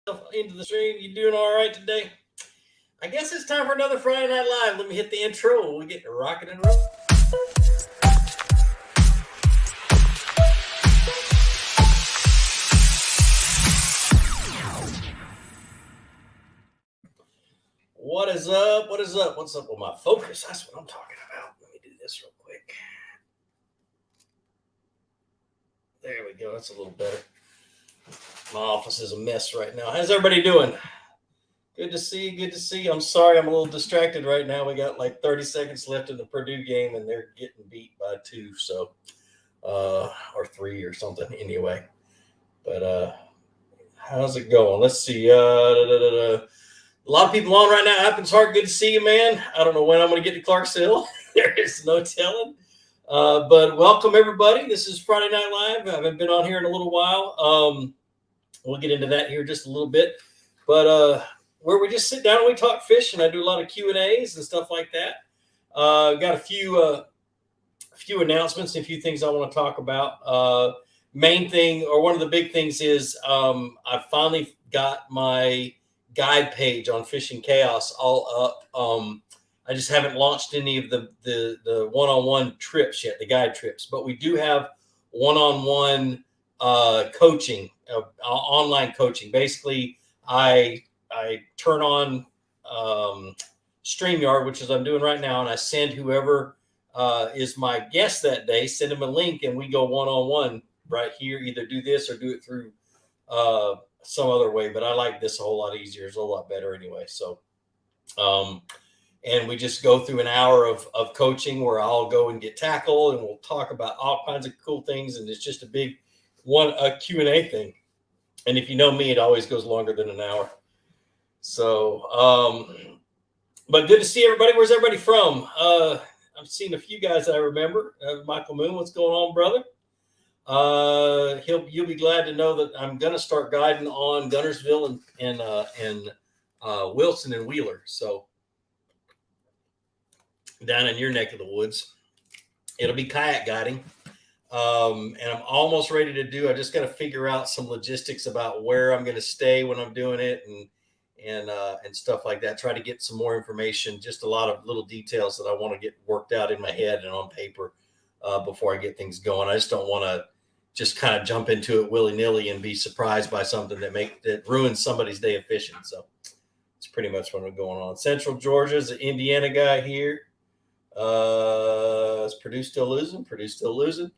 into the stream. You doing all right today? I guess it's time for another Friday Night Live. Let me hit the intro. We get to rocking and rolling. What is up? What is up? What's up with my focus? That's what I'm talking about. Let me do this real quick. There we go. That's a little better. My office is a mess right now. How's everybody doing? Good to see you. Good to see you. I'm sorry I'm a little distracted right now. We got like 30 seconds left in the Purdue game, and they're getting beat by 2, so or 3 or something anyway. But how's it going? Let's see. A lot of people on right now. Appens Heart, good to see you, man. I don't know when I'm going to get to Clarksville. There is no telling. But welcome, everybody. This is Friday Night Live. I haven't been on here in a little while. We'll get into that here just a little bit. But where we just sit down and we talk fish, and I do a lot of Q&As and stuff like that. Got a few announcements and a few things I want to talk about. Main thing, or one of the big things, is I finally got my guide page on Fishing Chaos all up. I just haven't launched any of the one-on-one trips yet, the guide trips, but we do have one-on-one coaching, online coaching. Basically, I turn on StreamYard, which is I'm doing right now, and I send whoever is my guest that day, send them a link, and we go one-on-one right here. Either do this or do it through some other way, but I like this a whole lot easier. It's a whole lot better anyway. So, and we just go through an hour of coaching where I'll go and get tackle, and we'll talk about all kinds of cool things. And it's just a big a Q&A thing. And if you know me, it always goes longer than an hour. So, but good to see everybody. Where's everybody from? I've seen a few guys I remember. Michael Moon, what's going on, brother? You'll be glad to know that I'm going to start guiding on Guntersville and Wilson and Wheeler. So down in your neck of the woods, it'll be kayak guiding. And I'm almost ready to do. I just got to figure out some logistics about where I'm going to stay when I'm doing it and stuff like that. Try to get some more information. Just a lot of little details that I want to get worked out in my head and on paper before I get things going. I just don't want to just kind of jump into it willy-nilly and be surprised by something that ruins somebody's day of fishing. So it's pretty much what's going on. Central Georgia's an Indiana guy here. Is Purdue still losing? Purdue's still losing.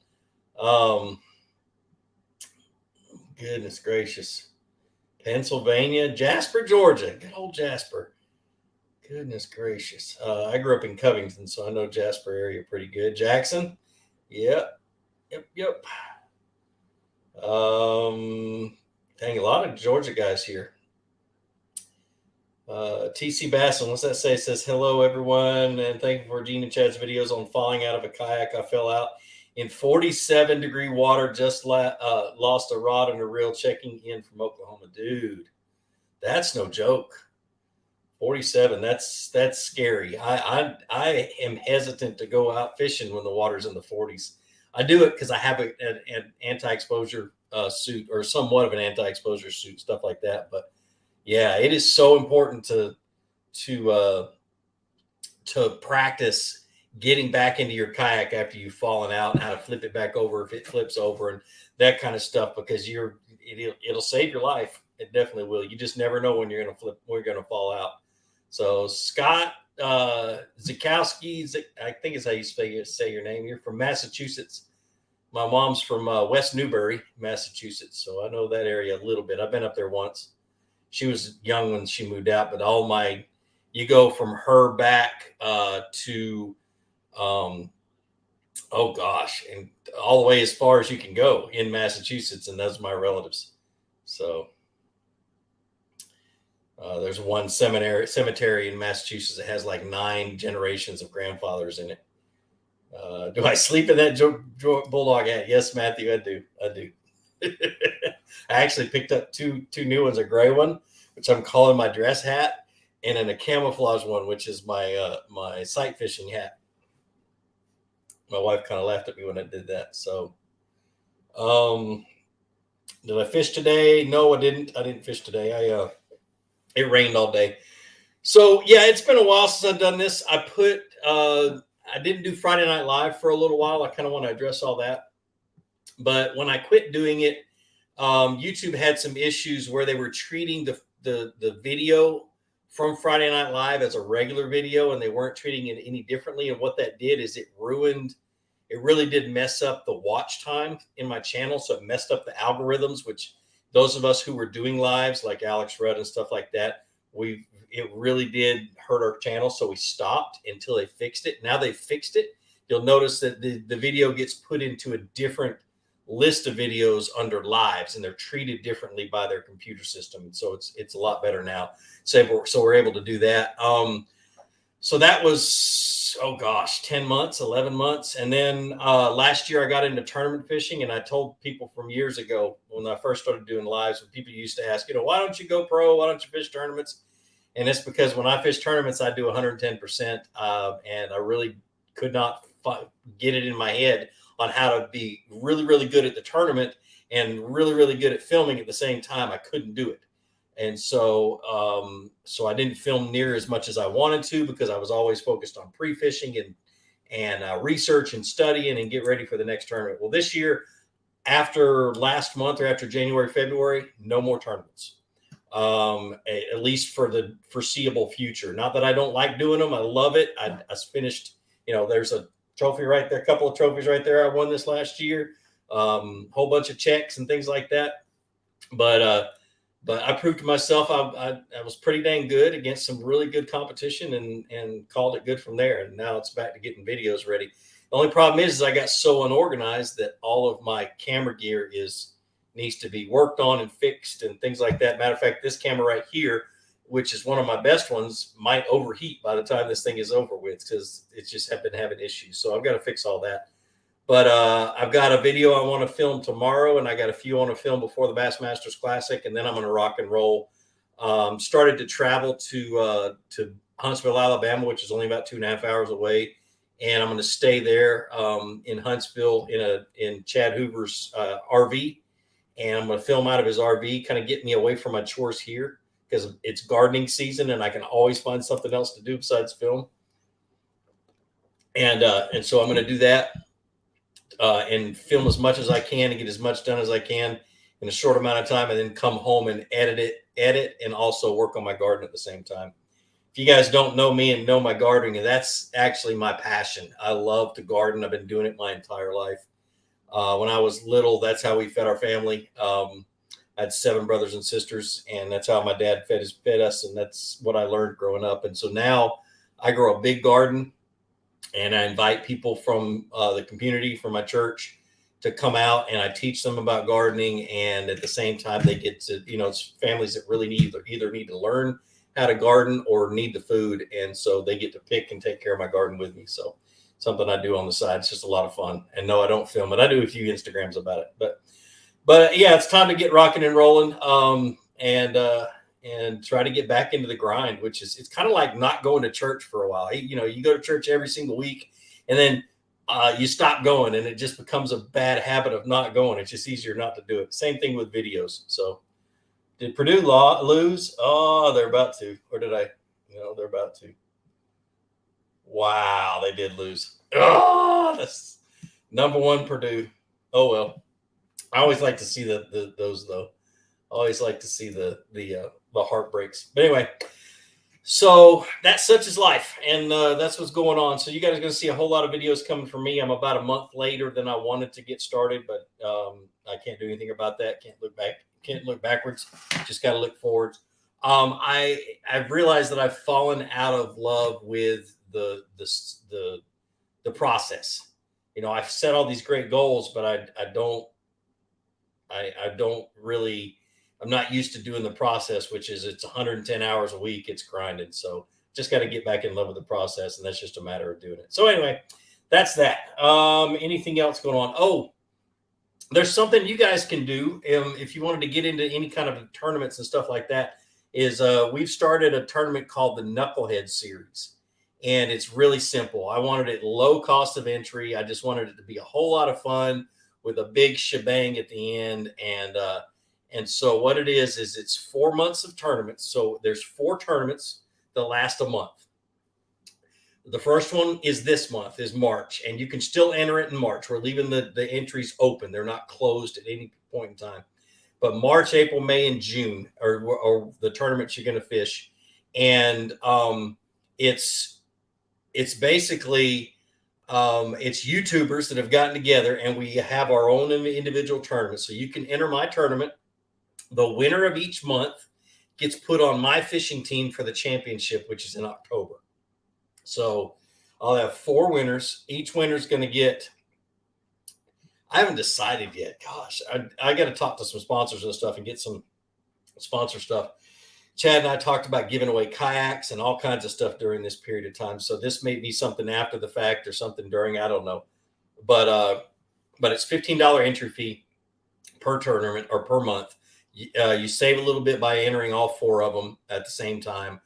Goodness gracious. Pennsylvania, Jasper, Georgia. Good old Jasper. Goodness gracious. I grew up in Covington, so I know Jasper area pretty good. Jackson. Yep. Dang, a lot of Georgia guys here. TC Basson, what's that say? It says, hello, everyone, and thank you for Gene and Chad's videos on falling out of a kayak. I fell out in 47-degree water, just lost a rod and a reel checking in from Oklahoma. Dude, that's no joke. 47, that's scary. I am hesitant to go out fishing when the water's in the 40s. I do it because I have an anti-exposure suit, or somewhat of an anti-exposure suit, stuff like that. But yeah, it is so important to practice getting back into your kayak after you've fallen out, and how to flip it back over if it flips over and that kind of stuff, because it'll save your life. It definitely will. You just never know when you're going to flip, when you're going to fall out. So Scott Zukowski, I think is how you say your name. You're from Massachusetts. My mom's from West Newbury, Massachusetts, so I know that area a little bit. I've been up there once. She was young when she moved out, but you go from her back to, and all the way as far as you can go in Massachusetts, and those are my relatives. So there's one cemetery in Massachusetts that has like 9 generations of grandfathers in it. Do I sleep in that bulldog hat? Yes, Matthew, I do. I actually picked up two new ones, a gray one, which I'm calling my dress hat, and then a camouflage one, which is my sight fishing hat. My wife kind of laughed at me when I did that. So Did I fish today? No, I didn't. I didn't fish today. It rained all day. So yeah, it's been a while since I've done this. I didn't do Friday Night Live for a little while. I kind of want to address all that. But when I quit doing it, YouTube had some issues where they were treating the video from Friday Night Live as a regular video, and they weren't treating it any differently. And what that did is it really did mess up the watch time in my channel. So it messed up the algorithms, which those of us who were doing lives like Alex Rudd and stuff like that, it really did hurt our channel. So we stopped until they fixed it. Now they fixed it. You'll notice that the video gets put into a different list of videos under lives, and they're treated differently by their computer system. And so it's a lot better now. So we're able to do that. So that was, oh gosh, 10 months, 11 months. And then last year I got into tournament fishing, and I told people from years ago when I first started doing lives, when people used to ask, why don't you go pro? Why don't you fish tournaments? And it's because when I fish tournaments, I do 110%. And I really could not get it in my head on how to be really, really good at the tournament and really, really good at filming at the same time. I couldn't do it. And so I didn't film near as much as I wanted to, because I was always focused on pre-fishing and research and studying and get ready for the next tournament. Well, this year, after last month or after January, February, no more tournaments, at least for the foreseeable future. Not that I don't like doing them. I love it. I finished, there's a trophy right there, a couple of trophies right there. I won this last year, whole bunch of checks and things like that. But I proved to myself I was pretty dang good against some really good competition, and called it good from there. And now it's back to getting videos ready. The only problem is I got so unorganized that all of my camera gear needs to be worked on and fixed and things like that. Matter of fact, this camera right here, which is one of my best ones, might overheat by the time this thing is over with, because it's just been having issues. So I've got to fix all that. But I've got a video I want to film tomorrow, and I got a few I want to film before the Bassmasters Classic, and then I'm going to rock and roll. Started to travel to Huntsville, Alabama, which is only about 2.5 hours away, and I'm going to stay there in Huntsville in Chad Hoover's RV, and I'm going to film out of his RV, kind of get me away from my chores here, because it's gardening season, and I can always find something else to do besides film. And so I'm going to do that. And film as much as I can and get as much done as I can in a short amount of time, and then come home and edit, and also work on my garden at the same time. If you guys don't know me and know my gardening, that's actually my passion. I love to garden. I've been doing it my entire life. When I was little, that's how we fed our family. I had 7 brothers and sisters, and that's how my dad fed us, and that's what I learned growing up. And so now I grow a big garden, and I invite people from the community, from my church, to come out, and I teach them about gardening. And at the same time, they get to, it's families that really either need to learn how to garden or need the food. And so they get to pick and take care of my garden with me. So something I do on the side. It's just a lot of fun. And no, I don't film it. I do a few Instagrams about it, but yeah, it's time to get rocking and rolling. And try to get back into the grind, which is, it's kind of like not going to church for a while. You go to church every single week, and then you stop going, and it just becomes a bad habit of not going. It's just easier not to do it. Same thing with videos. So did Purdue lose? Oh, they're about to. Or did I? They're about to. Wow, they did lose. Oh, that's #1 Purdue. Oh, well. I always like to see those, though. I always like to see the heartbreaks. But anyway, so that's such is life, and that's what's going on. So you guys are going to see a whole lot of videos coming from me. I'm about a month later than I wanted to get started, but I can't do anything about that. Can't look back. Can't look backwards. Just got to look forwards. I've realized that I've fallen out of love with the process. I've set all these great goals, but I don't really. I'm not used to doing the process, which is it's 110 hours a week. It's grinding. So just got to get back in love with the process. And that's just a matter of doing it. So anyway, that's that. Anything else going on? Oh, there's something you guys can do. If you wanted to get into any kind of tournaments and stuff like that, is we've started a tournament called the Knucklehead series. And it's really simple. I wanted it low cost of entry. I just wanted it to be a whole lot of fun. with a big shebang at the end. And so what it is it's 4 months of tournaments. So there's 4 tournaments that last a month. The first one is this month, is March, and you can still enter it in March. We're leaving the entries open. They're not closed at any point in time. But March, April, May, and June are the tournaments you're going to fish. And it's basically it's YouTubers that have gotten together, and we have our own individual tournaments. So you can enter my tournament. The winner of each month gets put on my fishing team for the championship, which is in October. So I'll have 4 winners. Each winner is going to get, I haven't decided yet. Gosh, I got to talk to some sponsors and stuff and get some sponsor stuff. Chad and I talked about giving away kayaks and all kinds of stuff during this period of time. So this may be something after the fact or something during, I don't know. But it's $15 entry fee per tournament or per month. You save a little bit by entering all 4 of them at the same time.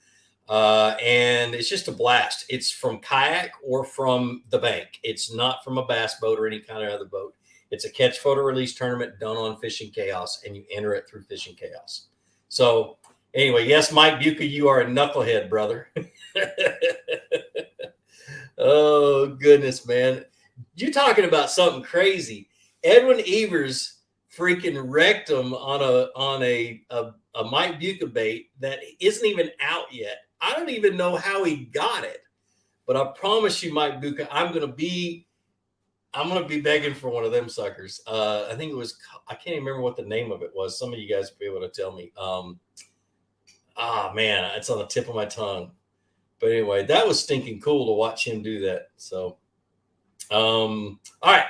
And it's just a blast. It's from Kayak or from the bank. It's not from a bass boat or any kind of other boat. It's a catch, photo, release tournament done on Fishing Chaos, and you enter it through Fishing Chaos. So anyway, yes, Mike Buca, you are a knucklehead, brother. Oh goodness, man. You talking about something crazy. Edwin Evers freaking wrecked him on a Mike Buca bait that isn't even out yet. I don't even know how he got it, but I promise you, Mike Buca, I'm gonna be begging for one of them suckers. I think it was, I can't even remember what the name of it was. Some of you guys will be able to tell me. Man, it's on the tip of my tongue. But anyway, that was stinking cool to watch him do that. So, all right.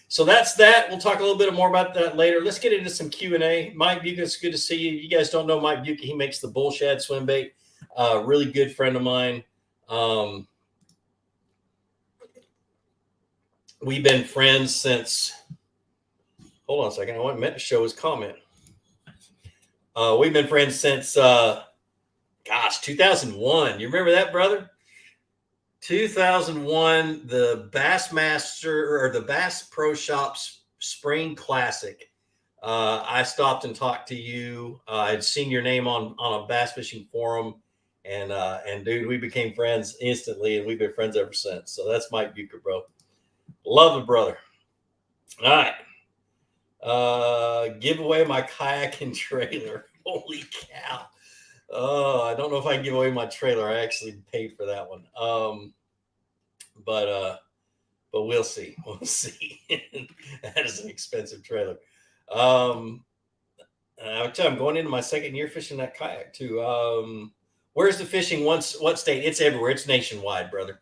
So that's that. We'll talk a little bit more about that later. Let's get into some Q&A. Mike Buca, it's good to see you. You guys don't know Mike Buca. He makes the bull shad swim bait. Really good friend of mine. We've been friends since, hold on a second. I meant to show his comment. We've been friends since, 2001. You remember that, brother? 2001, the Bassmaster or the Bass Pro Shops Spring Classic. I stopped and talked to you. I'd seen your name on a bass fishing forum, and dude, we became friends instantly, and we've been friends ever since. So that's Mike Buca, bro. Love the brother. All right. Give away my kayak and trailer. Holy cow. Oh, I don't know if I can give away my trailer. I actually paid for that one. But we'll see. We'll see. That is an expensive trailer. I'm going into my 2nd year fishing that kayak too. Where's the fishing? What state? It's everywhere. It's nationwide, brother.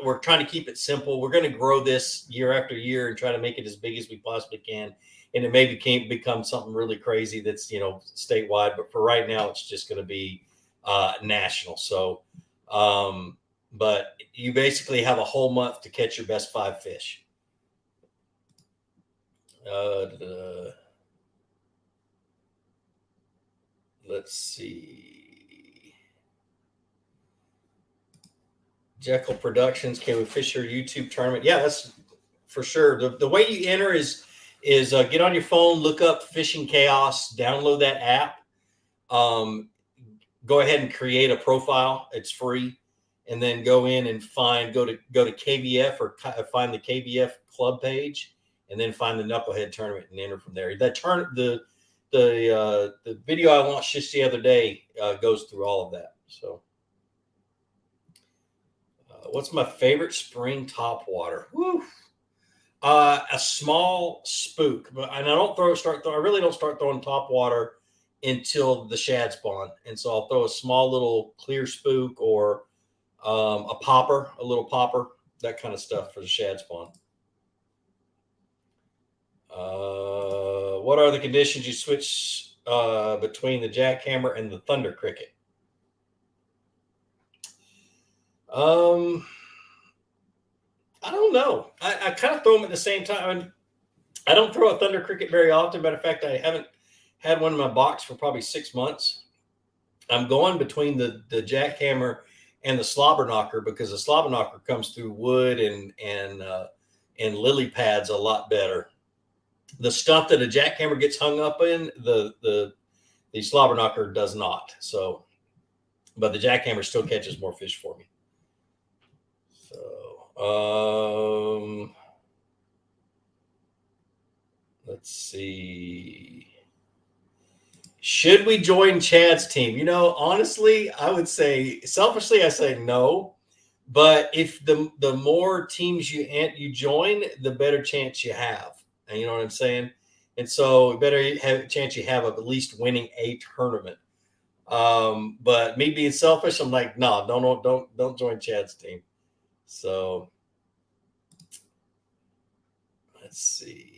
We're trying to keep it simple. We're going to grow this year after year and try to make it as big as we possibly can. And it maybe can't become something really crazy that's, statewide. But for right now, it's just going to be national. So, but you basically have a whole month to catch your best 5 fish. Let's see. Jekyll Productions, can we fish your YouTube tournament? Yeah, that's for sure. The way you enter is get on your phone, look up Fishing Chaos, download that app. Go ahead and create a profile. It's free. And then go in and go to KBF or find the KBF club page, and then find the Knucklehead tournament and enter from there. The video I launched just the other day goes through all of that. So, what's my favorite spring topwater? Woo! A small spook, but I really don't start throwing topwater until the shad spawn, and so I'll throw a small little clear spook or a little popper, that kind of stuff for the shad spawn. What are the conditions you switch between the jackhammer and the Thunder Cricket? I don't know. I kind of throw them at the same time. I mean, I don't throw a Thunder Cricket very often. Matter of fact, I haven't had one in my box for probably 6 months. I'm going between the jackhammer and the slobber knocker, because the slobber knocker comes through wood and and lily pads a lot better. The stuff that a jackhammer gets hung up in, the slobber knocker does not. So, but the jackhammer still catches more fish for me. So, let's see. Should we join Chad's team? You know, honestly, I would say, selfishly, I say no. But if the more teams you join, the better chance you have. And you know what I'm saying? And so better have a chance you have of at least winning a tournament. But me being selfish, I'm like, no, don't join Chad's team. So let's see.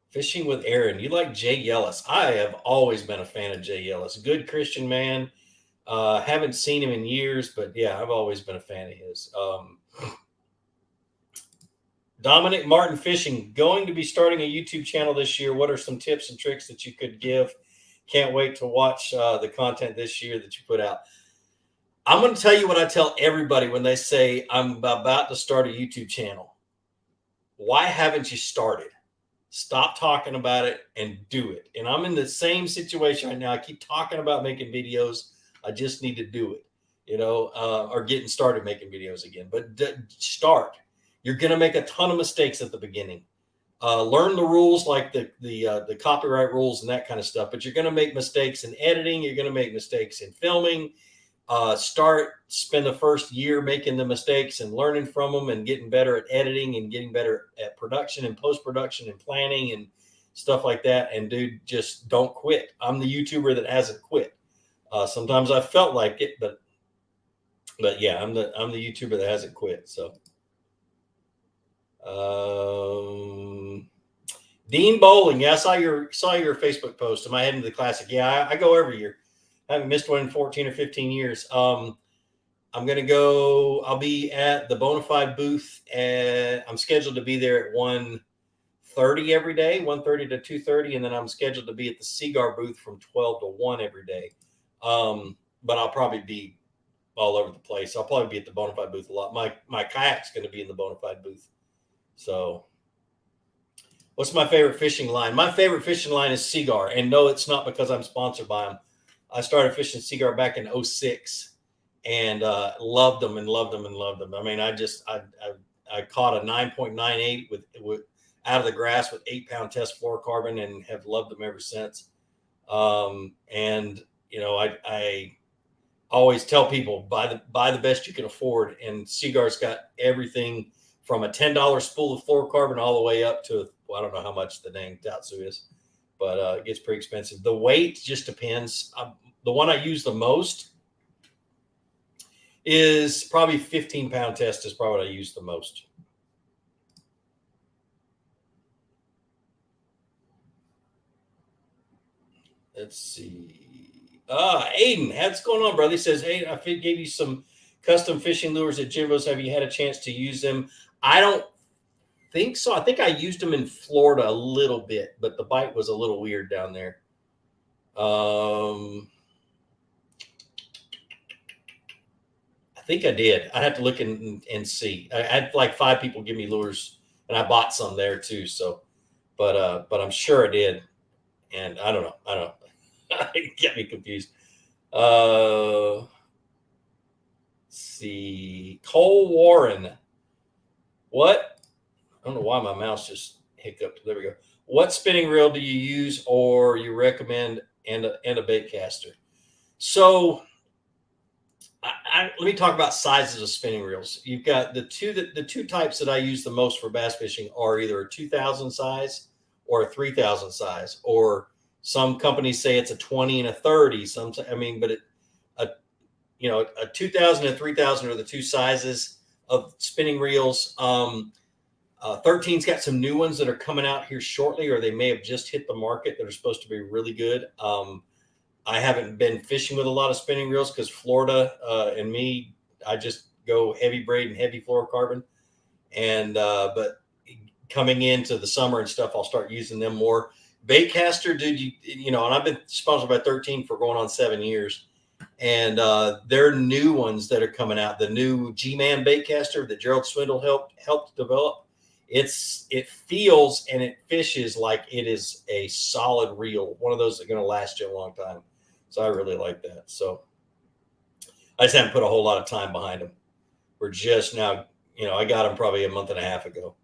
Fishing with Aaron. You like Jay Yellis. I have always been a fan of Jay Yellis. Good Christian man. Haven't seen him in years, but yeah, I've always been a fan of his. Dominic Martin Fishing, going to be starting a YouTube channel this year. What are some tips and tricks that you could give? Can't wait to watch the content this year that you put out. I'm going to tell you what I tell everybody when they say, I'm about to start a YouTube channel. Why haven't you started? Stop talking about it and do it. And I'm in the same situation right now. I keep talking about making videos. I just need to do it, you know, or getting started making videos again. But start. You're going to make a ton of mistakes at the beginning. Learn the rules, like the copyright rules and that kind of stuff. But you're going to make mistakes in editing. You're going to make mistakes in filming. Spend the first year making the mistakes and learning from them and getting better at editing and getting better at production and post-production and planning and stuff like that. And dude, just don't quit. I'm the YouTuber that hasn't quit. Sometimes I felt like it, but yeah, I'm the YouTuber that hasn't quit. So, Dean Bowling. Yeah, I saw your Facebook post. Am I heading to the Classic? Yeah, I go every year. I haven't missed one in 14 or 15 years. I'm going to go. I'll be at the Bonafide booth. I'm scheduled to be there at 1:30 every day, 1:30 to 2:30. And then I'm scheduled to be at the Seagar booth from 12 to 1 every day. But I'll probably be all over the place. I'll probably be at the Bonafide booth a lot. My kayak's going to be in the Bonafide booth. So what's my favorite fishing line? My favorite fishing line is Seagar. And no, it's not because I'm sponsored by them. I started fishing Seagar back in 2006 and loved them and loved them and loved them. I mean, I caught a 9.98 with out of the grass with 8-pound test fluorocarbon and have loved them ever since. And you know, I always tell people buy the best you can afford. And Seagar's got everything from a $10 spool of fluorocarbon all the way up to, well, I don't know how much the dang Tatsu is, but it gets pretty expensive. The weight just depends. The one I use the most is probably 15-pound test is probably what I use the most. Let's see. Aiden, what's going on, brother? He says, hey, I gave you some custom fishing lures at Jimbo's. Have you had a chance to use them? I don't think so. I think I used them in Florida a little bit, but the bite was a little weird down there. I think I did. I have to look and see. I had like 5 people give me lures, and I bought some there too. So, but I'm sure I did. And I don't know. Get me confused. Let's see. Cole Warren. What? I don't know why my mouse just hiccuped. There we go. What spinning reel do you use or you recommend and a bait caster? So let me talk about sizes of spinning reels. You've got the two types that I use the most for bass fishing are either a 2,000 size or a 3,000 size, or some companies say it's a 20 and a 30. But a 2,000 and 3,000 are the two sizes of spinning reels. 13's got some new ones that are coming out here shortly, or they may have just hit the market that are supposed to be really good. I haven't been fishing with a lot of spinning reels because Florida and me, I just go heavy braid and heavy fluorocarbon. And but coming into the summer and stuff, I'll start using them more. Baitcaster, dude, you know, and I've been sponsored by 13 for going on 7 years. And their new ones that are coming out, the new G-Man baitcaster that Gerald Swindle helped develop, it feels and it fishes like it is a solid reel, one of those that are going to last you a long time. So I really like that. So I just haven't put a whole lot of time behind them. We're just now, I got them probably a month and a half ago.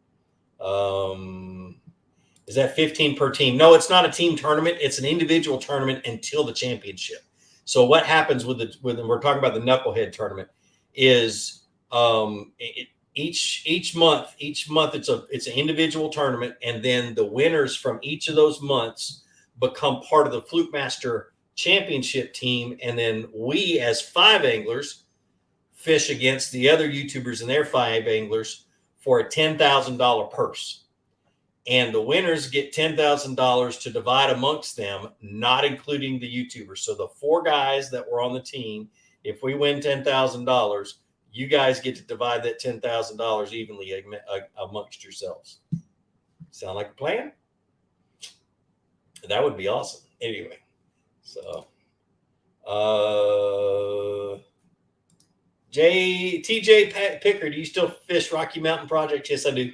Is that 15 per team? No, it's not a team tournament. It's an individual tournament until the championship. So what happens when we're talking about the Knucklehead tournament is each month it's an individual tournament, and then the winners from each of those months become part of the Fluke Master championship team, and then we as 5 anglers fish against the other YouTubers and their 5 anglers for a $10,000 purse. And the winners get $10,000 to divide amongst them, not including the YouTubers. So the 4 guys that were on the team, if we win $10,000, you guys get to divide that $10,000 evenly amongst yourselves. Sound like a plan? That would be awesome. Anyway, so TJ Picker, do you still fish Rocky Mountain Project? Yes, I do.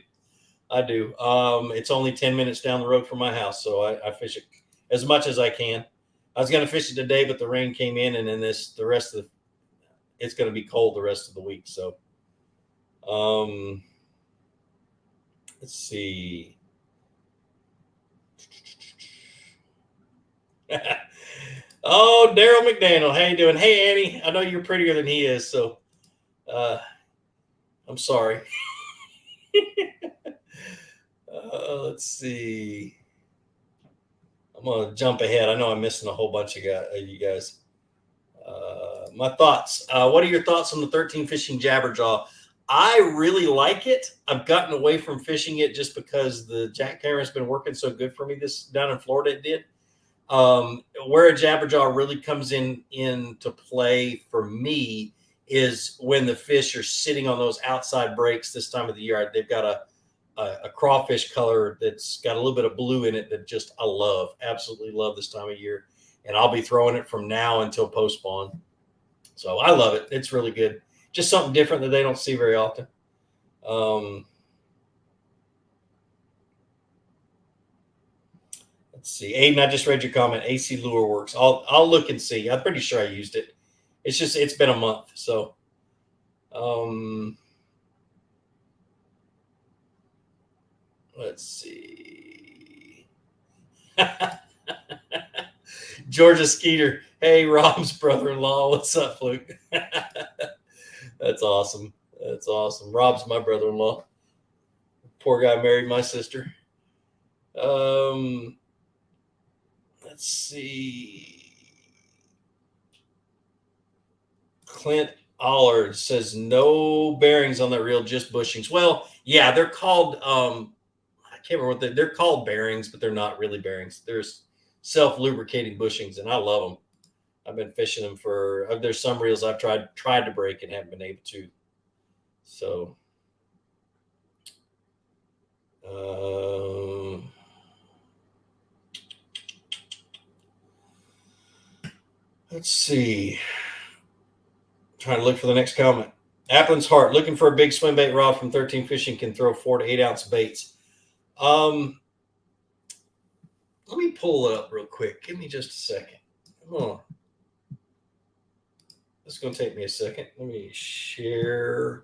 It's only 10 minutes down the road from my house, so I fish it as much as I can. I was going to fish it today, but the rain came in, and then it's going to be cold the rest of the week. So, let's see. Oh, Daryl McDaniel, how you doing? Hey, Annie, I know you're prettier than he is, so I'm sorry. Let's see. I'm gonna jump ahead. I know I'm missing a whole bunch of you guys. My thoughts. What are your thoughts on the 13 fishing jabberjaw? I really like it. I've gotten away from fishing it just because the jack camera has been working so good for me. This down in Florida, it did. Where a jabberjaw really comes into play for me is when the fish are sitting on those outside breaks this time of the year. They've got a crawfish color that's got a little bit of blue in it that just I love, absolutely love this time of year. And I'll be throwing it from now until post spawn. So I love it. It's really good. Just something different that they don't see very often. Let's see. Aiden, I just read your comment. AC Lure Works. I'll look and see. I'm pretty sure I used it. It's been a month. So, let's see. Georgia Skeeter. Hey, Rob's brother-in-law. What's up, Fluke? That's awesome. That's awesome. Rob's my brother-in-law. Poor guy married my sister. Let's see. Clint Allard says no bearings on that reel, just bushings. Well, yeah, they're called I can't remember what they're called bearings, but they're not really bearings. There's self-lubricating bushings, and I love them. I've been fishing them there's some reels I've tried to break and haven't been able to. So let's see. Trying to look for the next comment. Applin's Heart, looking for a big swim bait rod from 13 Fishing, can throw 4 to 8 ounce baits. Let me pull it up real quick. Give me just a second. Come on. It's going to take me a second. Let me share.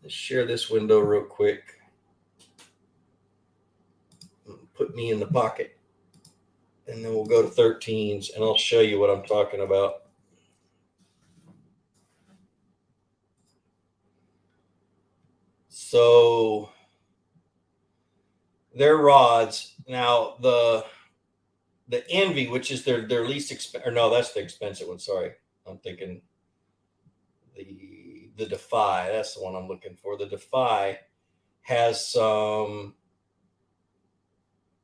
Let's share this window real quick. Put me in the pocket. And then we'll go to 13s, and I'll show you what I'm talking about. So their rods, now the Envy, which is their least expensive, or no, that's the expensive one. Sorry, I'm thinking the Defy. That's the one I'm looking for. The Defy has some.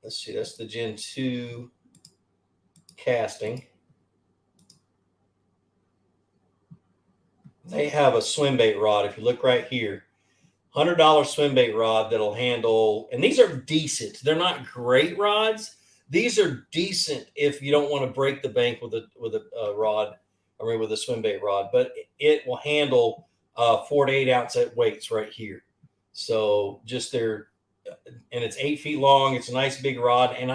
Let's see, that's the Gen 2 casting. They have a swim bait rod. If you look right here, $100 swim bait rod that'll handle, and these are decent. They're not great rods, These are decent if you don't want to break the bank with a rod, I mean with a swim bait rod, but it will handle 4 to 8 ounce weights right here. So just there, and it's 8 feet long. It's a nice big rod. And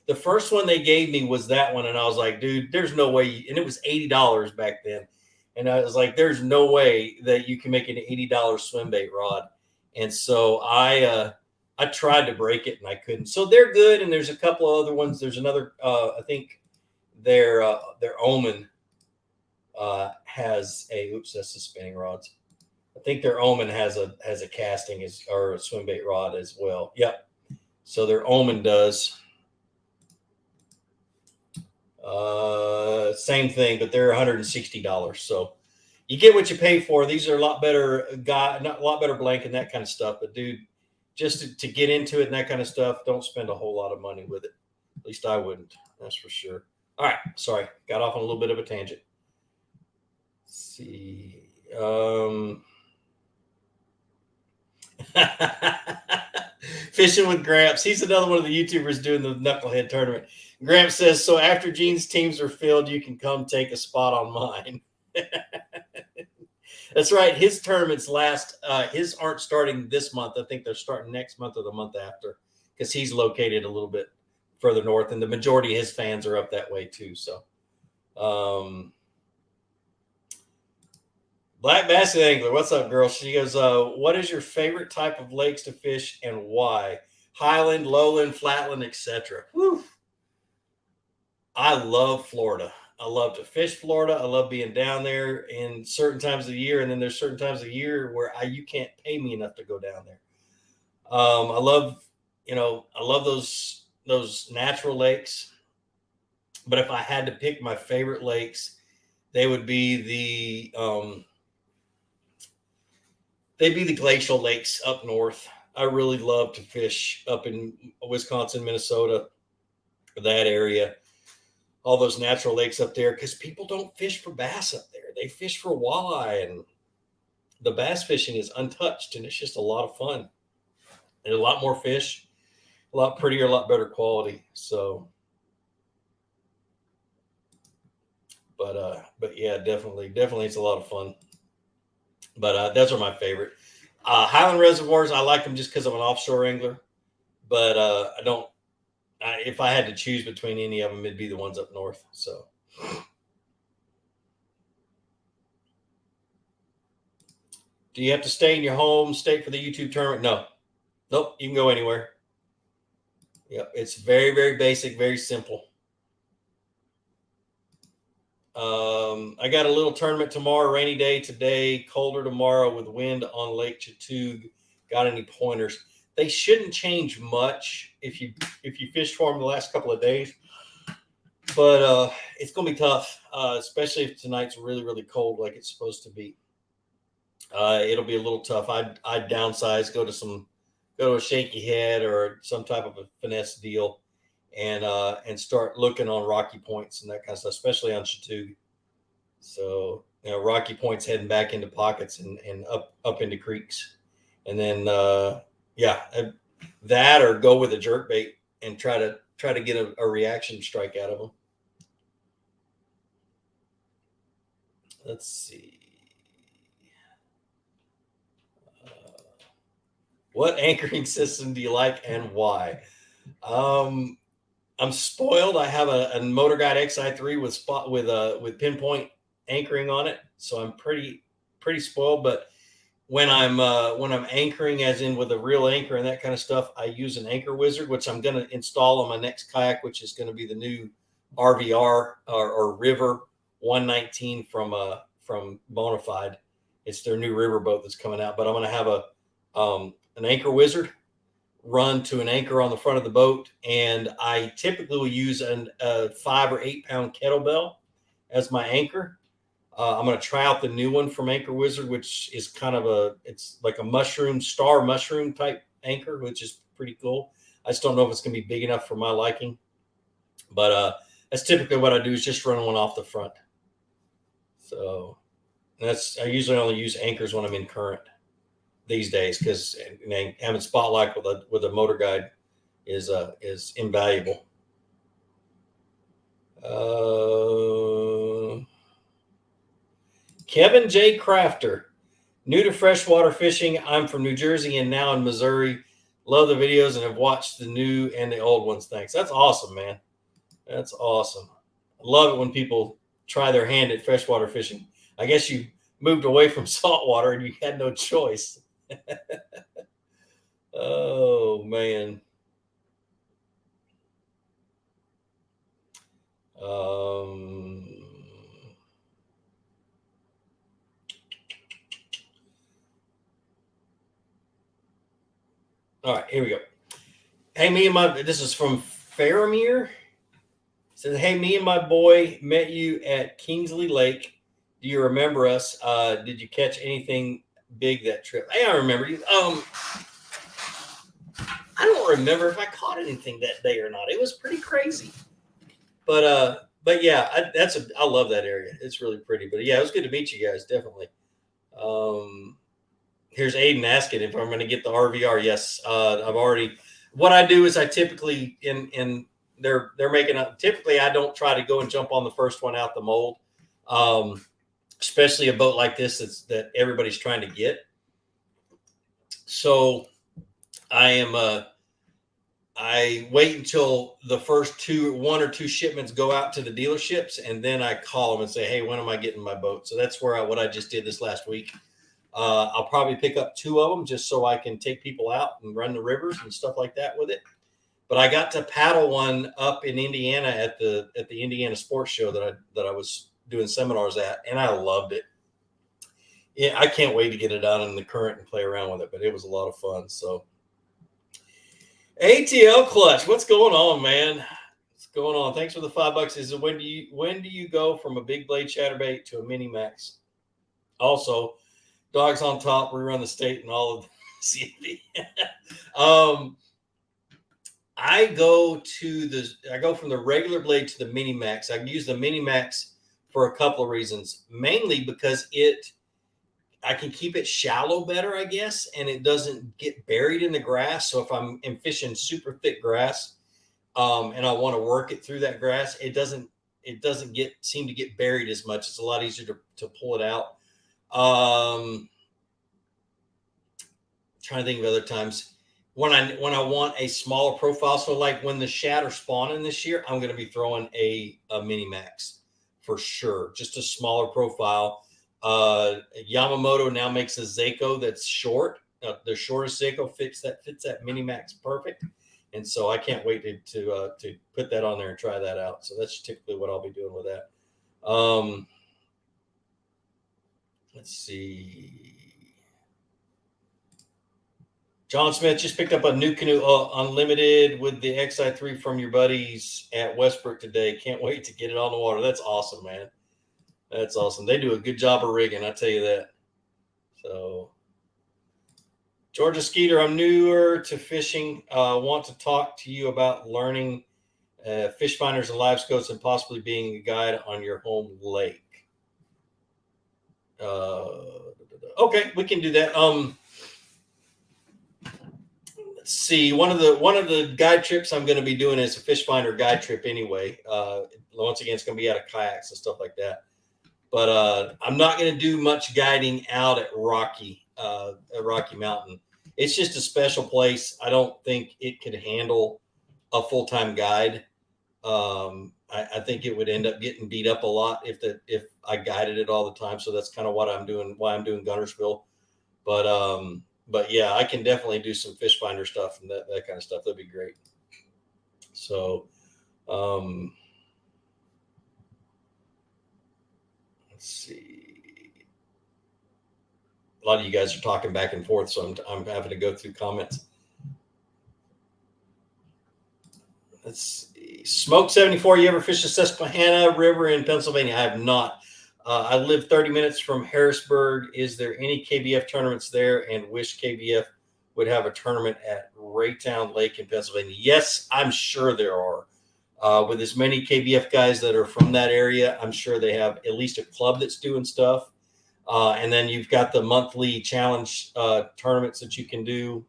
the first one they gave me was that one, and I was like, dude, there's no way. And it was $80 back then, and I was like, there's no way that you can make an $80 swim bait rod. And so I tried to break it and I couldn't. So they're good. And there's a couple of other ones. There's another, I think their Omen has a, oops, that's the spinning rods. I think their Omen has a casting or a swim bait rod as well. Yep. So their Omen does. Same thing, but they're $160. So you get what you pay for. These are a lot better not a lot better blank and that kind of stuff. But dude, just to get into it and that kind of stuff, don't spend a whole lot of money with it. At least I wouldn't. That's for sure. All right. Sorry. Got off on a little bit of a tangent. Let's see. Fishing with Gramps. He's another one of the YouTubers doing the Knucklehead tournament. Gramps says, so after Gene's teams are filled, you can come take a spot on mine. That's right. His tournaments his aren't starting this month. I think they're starting next month or the month after, because he's located a little bit further north, and the majority of his fans are up that way too. So, Black Basset Angler, what's up, girl? She goes, what is your favorite type of lakes to fish and why? Highland, lowland, flatland, etc. I love Florida. I love to fish Florida. I love being down there in certain times of the year. And then there's certain times of the year where you can't pay me enough to go down there. I love those natural lakes. But if I had to pick my favorite lakes, they would be they'd be the glacial lakes up north. I really love to fish up in Wisconsin, Minnesota, that area. All those natural lakes up there, because people don't fish for bass up there. They fish for walleye, and the bass fishing is untouched, and it's just a lot of fun. There's a lot more fish, a lot prettier, a lot better quality. So, but yeah, definitely, it's a lot of fun. But those are my favorite. Highland reservoirs, I like them just because I'm an offshore angler, but I don't. If I had to choose between any of them, it'd be the ones up north. So, do you have to stay in your home state for the YouTube tournament? No, nope. You can go anywhere. Yep, it's very, very basic, very simple. I got a little tournament tomorrow. Rainy day today, colder tomorrow with wind on Lake Chattooga. Got any pointers? They shouldn't change much if you fish for them the last couple of days, but it's gonna be tough, especially if tonight's really, really cold like it's supposed to be. It'll be a little tough. I'd downsize, go to a shaky head or some type of a finesse deal, and start looking on Rocky Points and that kind of stuff, especially on Chattooga. So Rocky Points heading back into pockets and up into creeks, and then that or go with a jerk bait and try to get a reaction strike out of them. Let's see. What anchoring system do you like and why? I'm spoiled. I have a Motor Guide XI3 with pinpoint anchoring on it, so I'm pretty spoiled. But when I'm anchoring, as in with a real anchor and that kind of stuff, I use an Anchor Wizard, which I'm going to install on my next kayak, which is going to be the new RVR or River 119 from Bonafide. It's their new river boat that's coming out. But I'm going to have an Anchor Wizard run to an anchor on the front of the boat, and I typically will use a 5 or 8 pound kettlebell as my anchor. I'm going to try out the new one from Anchor Wizard, which is it's like a star mushroom type anchor, which is pretty cool. I just don't know if it's going to be big enough for my liking, but that's typically what I do, is just run one off the front. So I usually only use anchors when I'm in current these days, because having spotlight with a Motor Guide is invaluable. Kevin J. Crafter. New to freshwater fishing. I'm from New Jersey and now in Missouri. Love the videos and have watched the new and the old ones. Thanks. That's awesome, man. That's awesome. I love it when people try their hand at freshwater fishing. I guess you moved away from saltwater and you had no choice. Oh, man. All right, here we go. Hey, this is from Faramir. Says, hey, me and my boy met you at Kingsley Lake. Do you remember us? Did you catch anything big that trip? Hey, I remember you. I don't remember if I caught anything that day or not. It was pretty crazy. But yeah, I love that area. It's really pretty. But yeah, it was good to meet you guys, definitely. Here's Aiden asking if I'm going to get the RVR. Yes, I've already. What I do is I typically they're making a. Typically, I don't try to go and jump on the first one out the mold, especially a boat like this that everybody's trying to get. So I wait until the first one or two shipments go out to the dealerships, and then I call them and say, hey, when am I getting my boat? So that's what I just did this last week. I'll probably pick up 2 of them just so I can take people out and run the rivers and stuff like that with it. But I got to paddle one up in Indiana at the Indiana Sports Show that I was doing seminars at, and I loved it. Yeah, I can't wait to get it out in the current and play around with it, but it was a lot of fun. So ATL Clutch, what's going on, man? What's going on? Thanks for the $5. Is it when do you go from a big blade chatterbait to a mini max? Also, Dogs on Top, we run the state and all of the CFP. I go from the regular blade to the mini max. I use the mini max for a couple of reasons, mainly because I can keep it shallow better, I guess, and it doesn't get buried in the grass. So if I'm fishing super thick grass, and I want to work it through that grass, it doesn't seem to get buried as much. It's a lot easier to pull it out. Trying to think of other times when I want a smaller profile. So like when the shad are spawning this year, I'm going to be throwing a mini max for sure. Just a smaller profile. Yamamoto now makes a Seiko that's short. The shortest Seiko fits that mini max perfect. And so I can't wait to put that on there and try that out. So that's typically what I'll be doing with that. Let's see. John Smith just picked up a new canoe unlimited with the XI3 from your buddies at Westbrook today. Can't wait to get it on the water. That's awesome, man. That's awesome. They do a good job of rigging, I tell you that. So, Georgia Skeeter, I'm newer to fishing. Want to talk to you about learning fish finders and live scopes and possibly being a guide on your home lake. Okay, we can do that. Let's see. One of the guide trips I'm going to be doing is a fish finder guide trip anyway. Once again, it's going to be out of kayaks and stuff like that. But I'm not going to do much guiding out at Rocky Mountain. It's just a special place. I don't think it could handle a full-time guide. I think it would end up getting beat up a lot if I guided it all the time. So that's kind of what I'm doing. Why I'm doing Gunnersville. But yeah, I can definitely do some fish finder stuff and that kind of stuff. That'd be great. So, let's see. A lot of you guys are talking back and forth, so I'm having to go through comments. Let's see. Smoke 74. You ever fished the Susquehanna River in Pennsylvania? I have not. I live 30 minutes from Harrisburg. Is there any KBF tournaments there? And wish KBF would have a tournament at Raytown Lake in Pennsylvania. Yes, I'm sure there are. With as many KBF guys that are from that area, I'm sure they have at least a club that's doing stuff. And then you've got the monthly challenge tournaments that you can do.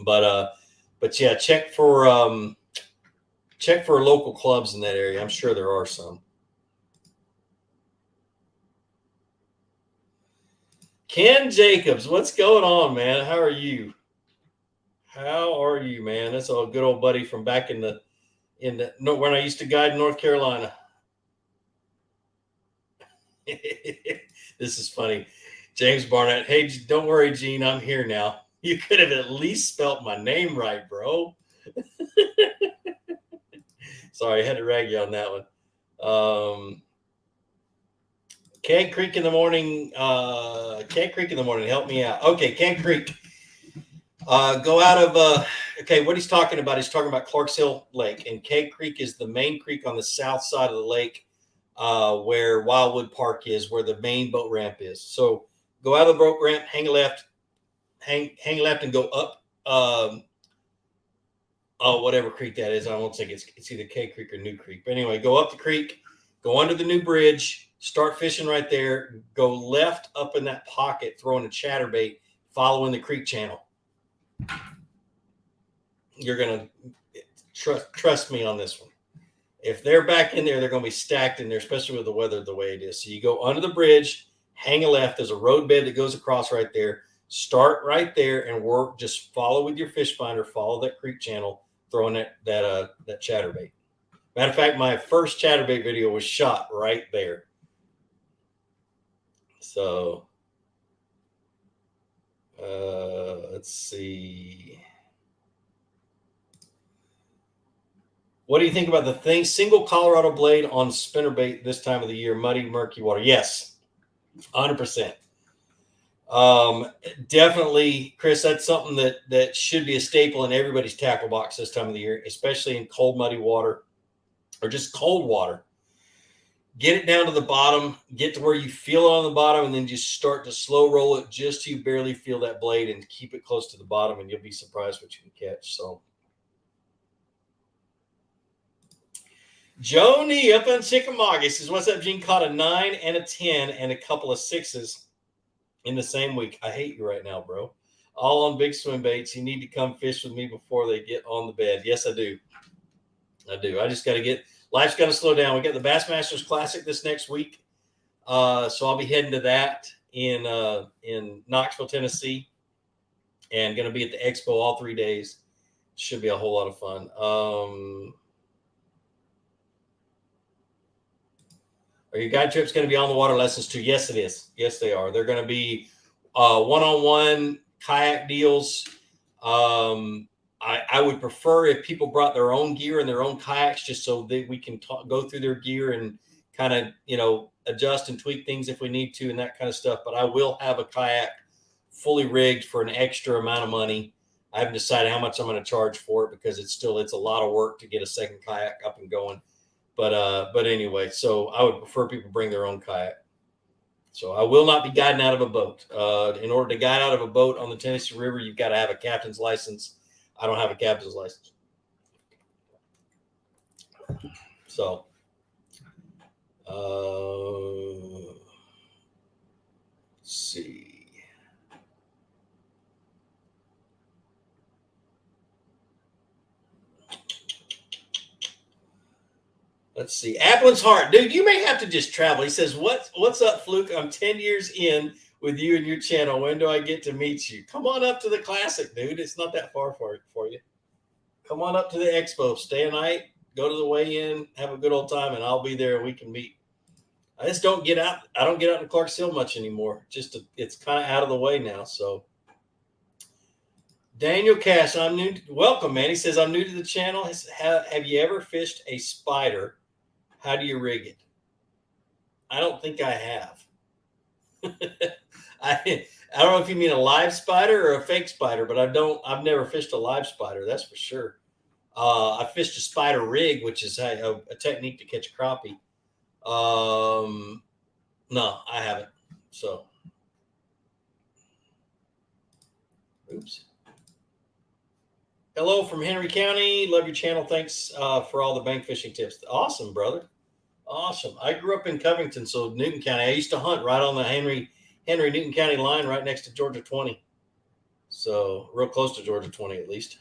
But yeah, check for check for local clubs in that area. I'm sure there are some. Ken Jacobs, what's going on, man? How are you? How are you, man? That's a good old buddy from back in the when I used to guide in North Carolina. This is funny. James Barnett. Hey, don't worry, Gene. I'm here now. You could have at least spelt my name right, bro. Sorry, I had to rag you on that one. Keg Creek in the morning. Keg Creek in the morning. Help me out. Okay, Keg Creek. Go out of okay, what he's talking about, he's talking about Clarks Hill Lake, and Keg Creek is the main creek on the south side of the lake, where Wildwood Park is, where the main boat ramp is. So go out of the boat ramp, hang left, and go up whatever creek that is. I won't think it's either Keg Creek or New Creek. But anyway, go up the creek, go under the new bridge, start fishing right there, go left up in that pocket, throwing a chatterbait, following the creek channel. You're gonna trust me on this one. If they're back in there, they're gonna be stacked in there, especially with the weather the way it is. So you go under the bridge, hang a left. There's a road bed that goes across right there. Start right there and work. Just follow with your fish finder. Follow that creek channel, throwing that chatterbait. Matter of fact, my first chatterbait video was shot right there. So let's see. What do you think about the single Colorado blade on spinnerbait this time of the year? Muddy, murky water. Yes, 100%. Definitely, Chris. That's something that should be a staple in everybody's tackle box this time of the year, especially in cold, muddy water or just cold water. Get it down to the bottom, get to where you feel it on the bottom, and then just start to slow roll it just so you barely feel that blade, and keep it close to the bottom, and you'll be surprised what you can catch. So. Joni up on Chickamauga says, what's up, Gene? Caught a 9 and a 10 and a couple of 6s in the same week. I hate you right now, bro. All on big swim baits. You need to come fish with me before they get on the bed. Yes, I do. I just got to life's got to slow down. We got the Bassmasters Classic this next week. So I'll be heading to that in Knoxville, Tennessee, and going to be at the expo all 3 days. Should be a whole lot of fun. Are your guide trips going to be on the water lessons too? Yes, it is. Yes, they are. They're going to be one-on-one kayak deals. I would prefer if people brought their own gear and their own kayaks, just so that we can go through their gear and kind of, adjust and tweak things if we need to and that kind of stuff. But I will have a kayak fully rigged for an extra amount of money. I haven't decided how much I'm going to charge for it, because it's a lot of work to get a second kayak up and going. But anyway, so I would prefer people bring their own kayak. So I will not be guiding out of a boat. In order to guide out of a boat on the Tennessee River, you've got to have a captain's license. I don't have a captain's license. So, let's see. Let's see. Applin's Heart. Dude, you may have to just travel. He says, what's up, Fluke? I'm 10 years in with you and your channel. When do I get to meet you? Come on up to the Classic, dude. It's not that far for you. Come on up to the expo. Stay a night. Go to the weigh-in. Have a good old time, and I'll be there, and we can meet. I just don't get out. I don't get out to Clarks Hill much anymore. It's kind of out of the way now, so. Daniel Cash, I'm new. Welcome, man. He says, I'm new to the channel. Have you ever fished a spider? How do you rig it? I don't think I have. I don't know if you mean a live spider or a fake spider, but I've never fished a live spider. That's for sure. I fished a spider rig, which is a technique to catch a crappie. No, I haven't. So, oops. Hello from Henry County. Love your channel. Thanks for all the bank fishing tips. Awesome, brother. Awesome. I grew up in Covington, so Newton County. I used to hunt right on the Henry Newton County line, right next to Georgia 20. So real close to Georgia 20 at least.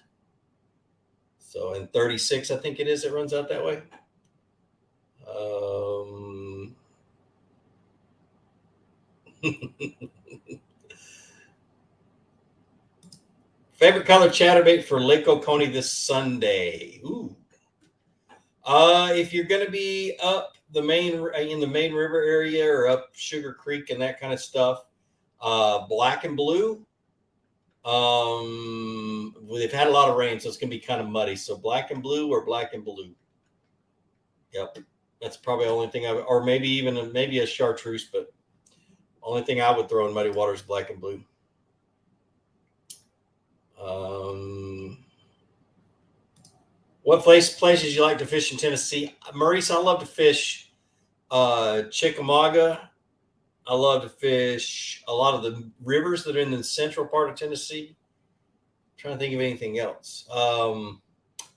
So in 36, I think it is, it runs out that way. Favorite color chatterbait for Lake Oconee this Sunday? Ooh. If you're going to be up the main in the main river area or up Sugar Creek and that kind of stuff, black and blue. They've had a lot of rain, so it's going to be kind of muddy. So black and blue or black and blue. Yep, that's probably the only thing I would, or maybe even maybe a chartreuse, but only thing I would throw in muddy water is black and blue. What places you like to fish in Tennessee? Maurice, I love to fish Chickamauga. I love to fish a lot of the rivers that are in the central part of Tennessee. I'm trying to think of anything else.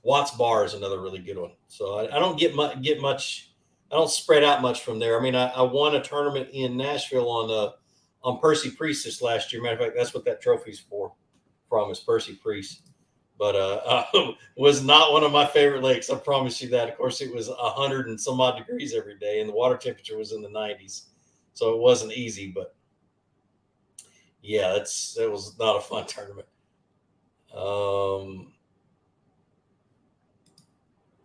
Watts Bar is another really good one. So I don't get much. I don't spread out much from there. I mean, I won a tournament in Nashville on Percy Priest this last year. Matter of fact, that's what that trophy's from is Percy Priest. But was not one of my favorite lakes. I promise you that. Of course, it was 100 and some odd degrees every day, and the water temperature was in the 90s, so it wasn't easy. But yeah, it was not a fun tournament.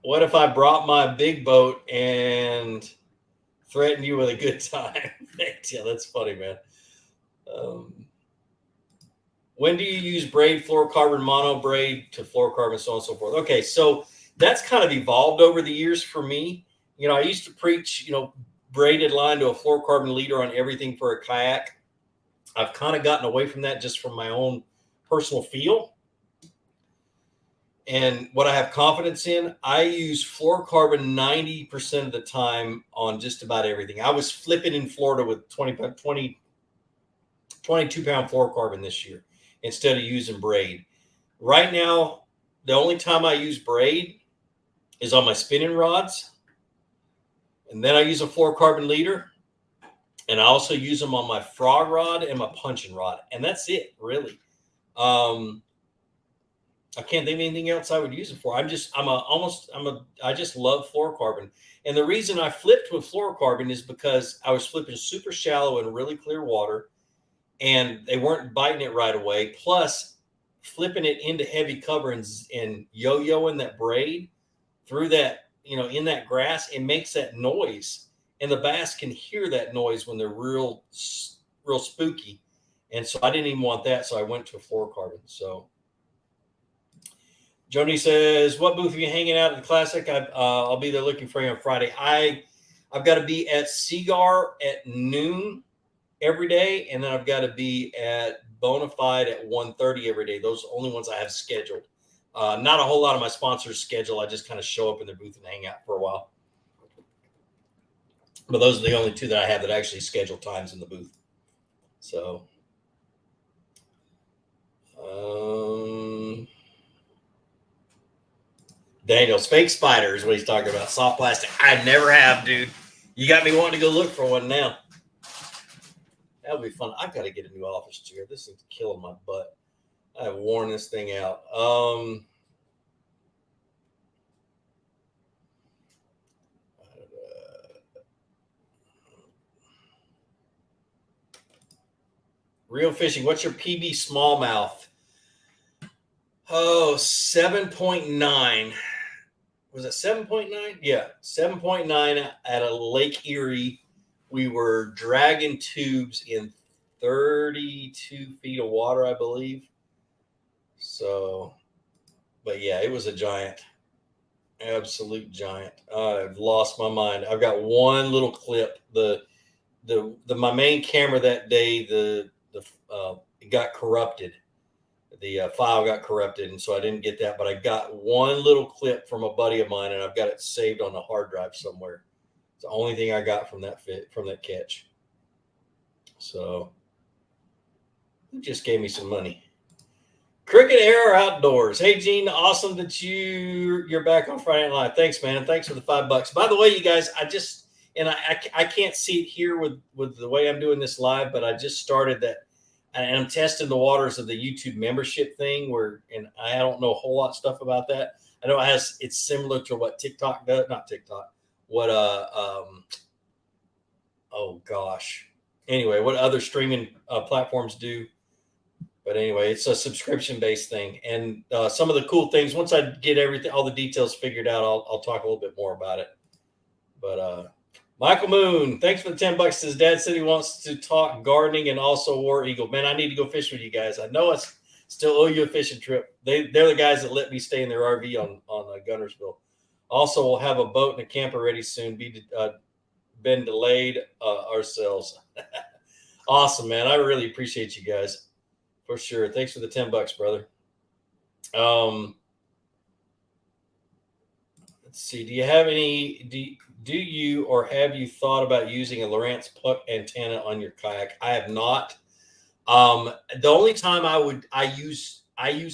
What if I brought my big boat and threatened you with a good time? Yeah, that's funny, man. When do you use braid, fluorocarbon, mono braid to fluorocarbon, so on and so forth? Okay, so that's kind of evolved over the years for me. You know, I used to preach, braided line to a fluorocarbon leader on everything for a kayak. I've kind of gotten away from that just from my own personal feel. And what I have confidence in, I use fluorocarbon 90% of the time on just about everything. I was flipping in Florida with 22-pound fluorocarbon this year instead of using braid. Right now, the only time I use braid is on my spinning rods. And then I use a fluorocarbon leader. And I also use them on my frog rod and my punching rod. And that's it, really. I can't think of anything else I would use it for. I just love fluorocarbon. And the reason I flipped with fluorocarbon is because I was flipping super shallow in really clear water, and they weren't biting it right away. Plus, flipping it into heavy cover and yo-yoing that braid through that, in that grass, it makes that noise. And the bass can hear that noise when they're real spooky. And so I didn't even want that. So I went to a fluorocarbon. So Joni says, what booth are you hanging out at the Classic? I'll be there looking for you on Friday. I've got to be at Cigar at noon every day, and then I've got to be at Bonafide at 1:30 every day. Those are the only ones I have scheduled. Not a whole lot of my sponsors schedule. I just kind of show up in their booth and hang out for a while. But those are the only two that I have that actually schedule times in the booth. So, Daniel's fake spider is what he's talking about. Soft plastic. I never have, dude. You got me wanting to go look for one now. That would be fun. I've got to get a new office chair. This is killing my butt. I have worn this thing out. Real fishing. What's your PB smallmouth? Oh, 7.9. Was it 7.9? Yeah, 7.9 at a Lake Erie. We were dragging tubes in 32 feet of water, I believe. So, but yeah, it was a giant. Absolute giant. I've lost my mind. I've got one little clip. My main camera that day, it got corrupted. The file got corrupted, and so I didn't get that. But I got one little clip from a buddy of mine, and I've got it saved on the hard drive somewhere. It's the only thing I got from that catch. So, it just gave me some money. Cricket Arrow Outdoors. Hey, Gene, awesome that you're back on Friday Night Live. Thanks, man. Thanks for the $5. By the way, you guys, I can't see it here with the way I'm doing this live, but I just started that, and I'm testing the waters of the YouTube membership thing and I don't know a whole lot of stuff about that. I know it's similar to what TikTok does, not TikTok. What oh gosh. Anyway, what other streaming platforms do? But anyway, it's a subscription-based thing, and some of the cool things. Once I get everything, all the details figured out, I'll talk a little bit more about it. But Michael Moon, thanks for the $10. His dad said he wants to talk gardening and also War Eagle. Man, I need to go fish with you guys. I know I still owe you a fishing trip. They're the guys that let me stay in their RV on Gunnersville. Also, we'll have a boat and a camper ready soon. Been delayed ourselves. Awesome, man. I really appreciate you guys. For sure. Thanks for the $10, brother. Let's see. Do you have any? Do you or have you thought about using a Lowrance puck antenna on your kayak? I have not. The only time I use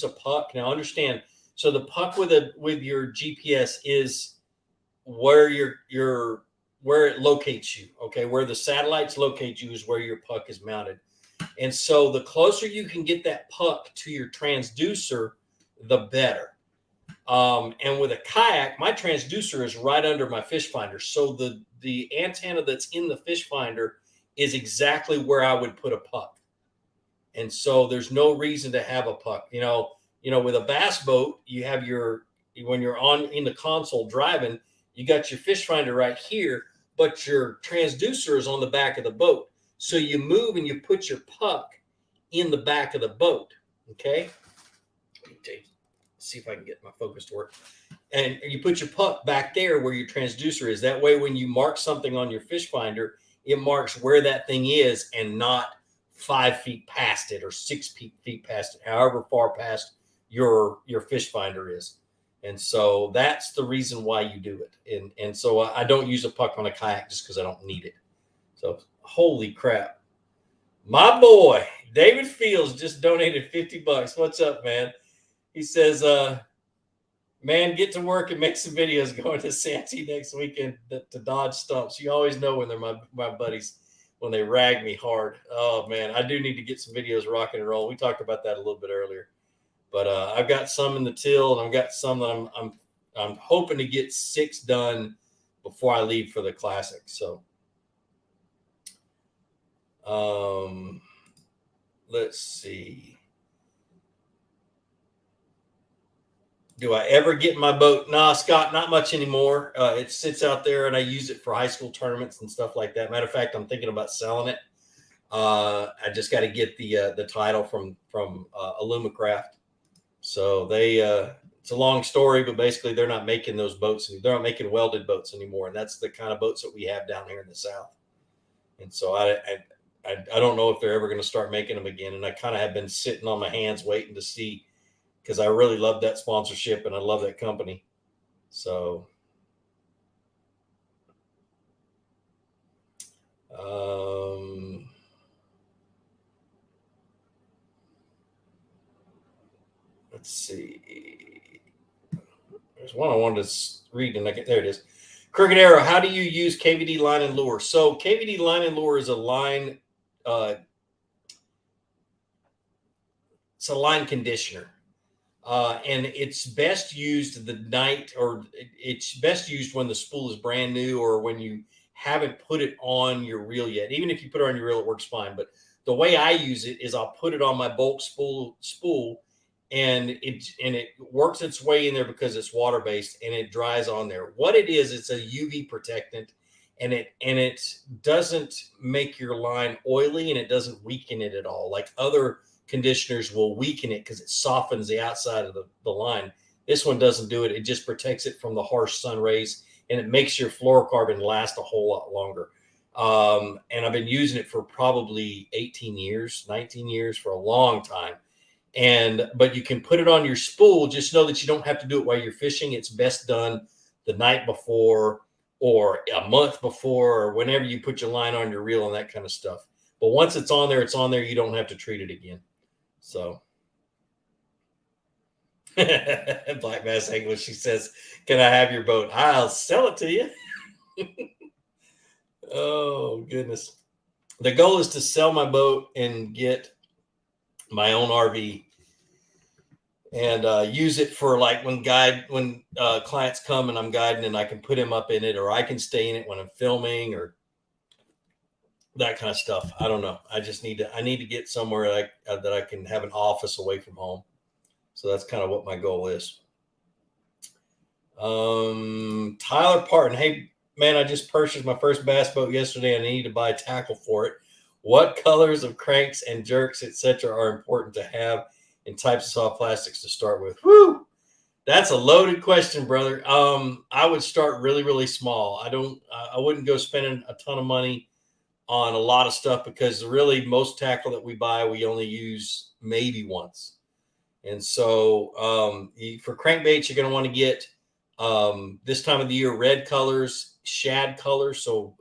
a puck. Now understand. So the puck with your GPS is where where it locates you. Okay, where the satellites locate you is where your puck is mounted. And so the closer you can get that puck to your transducer, the better. And with a kayak, my transducer is right under my fish finder. So the antenna that's in the fish finder is exactly where I would put a puck. And so there's no reason to have a puck. You know, with a bass boat, you have when you're in the console driving, you got your fish finder right here, but your transducer is on the back of the boat. So you move and you put your puck in the back of the boat. Okay. Let me see if I can get my focus to work. And you put your puck back there where your transducer is. That way, when you mark something on your fish finder, it marks where that thing is and not 5 feet past it or 6 feet past it, however far past your fish finder is. And so that's the reason why you do it. And so I don't use a puck on a kayak just because I don't need it. So holy crap. My boy, David Fields just donated $50. What's up, man? He says, man, get to work and make some videos going to Santee next weekend to dodge stumps. You always know when they're my buddies, when they rag me hard. Oh, man, I do need to get some videos rocking and roll. We talked about that a little bit earlier. But I've got some in the till, and I've got some that I'm hoping to get 6 done before I leave for the Classic. So let's see. Do I ever get in my boat? Nah, Scott, not much anymore. It sits out there, and I use it for high school tournaments and stuff like that. Matter of fact, I'm thinking about selling it. I just got to get the title from Illumicraft. So it's a long story, but basically they're not making those boats. They're not making welded boats anymore, and that's the kind of boats that we have down here in the South. And so I don't know if they're ever going to start making them again. And I kind of have been sitting on my hands waiting to see, because I really love that sponsorship and I love that company. So let's see. There's one I wanted to read, and there it is. Crooked Arrow, how do you use KVD line and lure? So KVD line and lure is a line. It's a line conditioner. And it's best used the night, or it's best used when the spool is brand new or when you haven't put it on your reel yet. Even if you put it on your reel, it works fine. But the way I use it is I'll put it on my bulk spool, and it works its way in there because it's water based and it dries on there. What it is, it's a UV protectant, and it doesn't make your line oily, and it doesn't weaken it at all. Like other conditioners will weaken it because it softens the outside of the line. This one doesn't do it. It just protects it from the harsh sun rays, and it makes your fluorocarbon last a whole lot longer. And I've been using it for probably 18 years, 19 years, for a long time. But you can put it on your spool. Just know that you don't have to do it while you're fishing. It's best done the night before or a month before, or whenever you put your line on your reel and that kind of stuff. But once it's on there, it's on there. You don't have to treat it again. So Black Bass English, she says, can I have your boat? I'll sell it to you. Oh, goodness. The goal is to sell my boat and get my own RV. and use it for like when clients come and I'm guiding, and I can put him up in it, or I can stay in it when I'm filming, or that kind of stuff. I don't know. I need to get somewhere that I can have an office away from home. So that's kind of what my goal is. Tyler Parton. Hey man, I just purchased my first bass boat yesterday and I need to buy a tackle for it. What colors of cranks and jerks, etc., are important to have, and types of soft plastics to start with? Woo! That's a loaded question, brother. I would start really, really small. I wouldn't go spending a ton of money on a lot of stuff, because really most tackle that we buy, we only use maybe once. And so for crankbaits, you're going to want to get this time of the year red colors, shad colors, so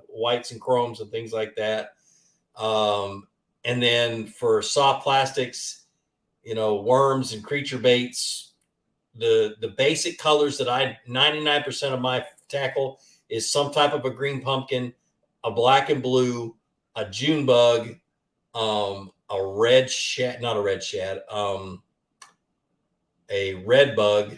whites and chromes and things like that. And then for soft plastics, worms and creature baits, the basic colors that 99% of my tackle is some type of a green pumpkin, a black and blue, a June bug, a red shad, not a red shad, a red bug,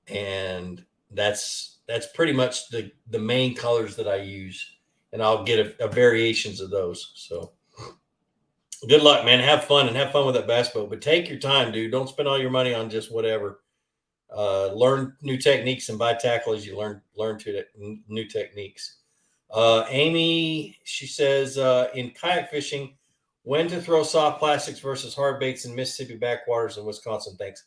and that's pretty much the main colors that I use, and I'll get a variations of those. So good luck, man. Have fun with that bass boat, but take your time, dude. Don't spend all your money on just whatever. Learn new techniques and buy tackle as you learn new techniques. Amy, she says, in kayak fishing, when to throw soft plastics versus hard baits in Mississippi backwaters and Wisconsin? Thanks.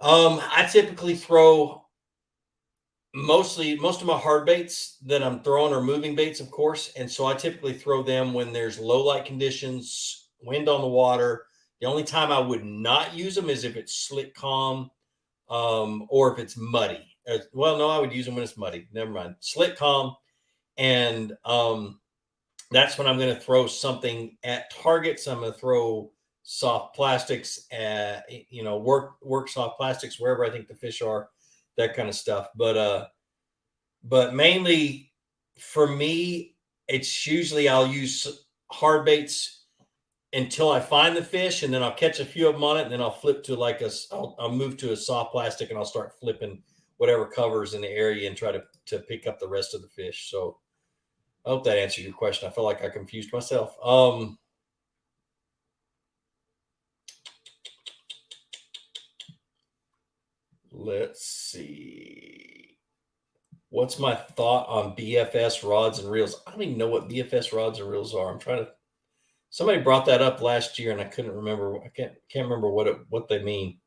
I typically throw most of my hard baits that I'm throwing are moving baits, of course. And so I typically throw them when there's low light conditions, wind on the water. The only time I would not use them is if it's slick calm, or if it's muddy. Well, no, I would use them when it's muddy. Never mind. Slick calm. And that's when I'm going to throw something at targets. I'm going to throw soft plastics, work soft plastics wherever I think the fish are, that kind of stuff. But mainly for me, it's usually I'll use hard baits until I find the fish, and then I'll catch a few of them on it, and then I'll flip to I'll move to a soft plastic, and I'll start flipping whatever covers in the area and try to pick up the rest of the fish. So I hope that answered your question. I feel like I confused myself. Let's see. What's my thought on BFS rods and reels? I don't even know what BFS rods and reels are. Somebody brought that up last year and I couldn't remember. I can't remember what they mean.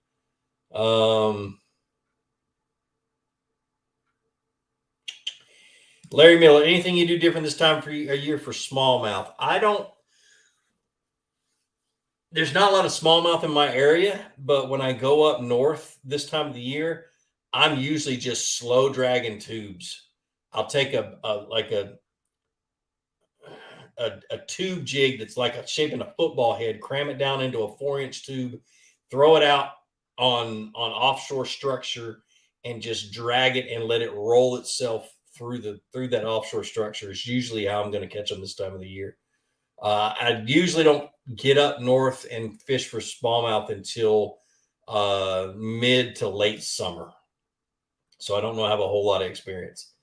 Larry Miller, anything you do different this time for a year for smallmouth? There's not a lot of smallmouth in my area, but when I go up north this time of the year, I'm usually just slow dragging tubes. I'll take a tube jig that's like a shape in a football head, cram it down into a 4-inch tube, throw it out on offshore structure, and just drag it and let it roll itself through that offshore structure. Is usually how I'm going to catch them this time of the year. I usually don't get up north and fish for smallmouth until mid to late summer. So I don't have a whole lot of experience.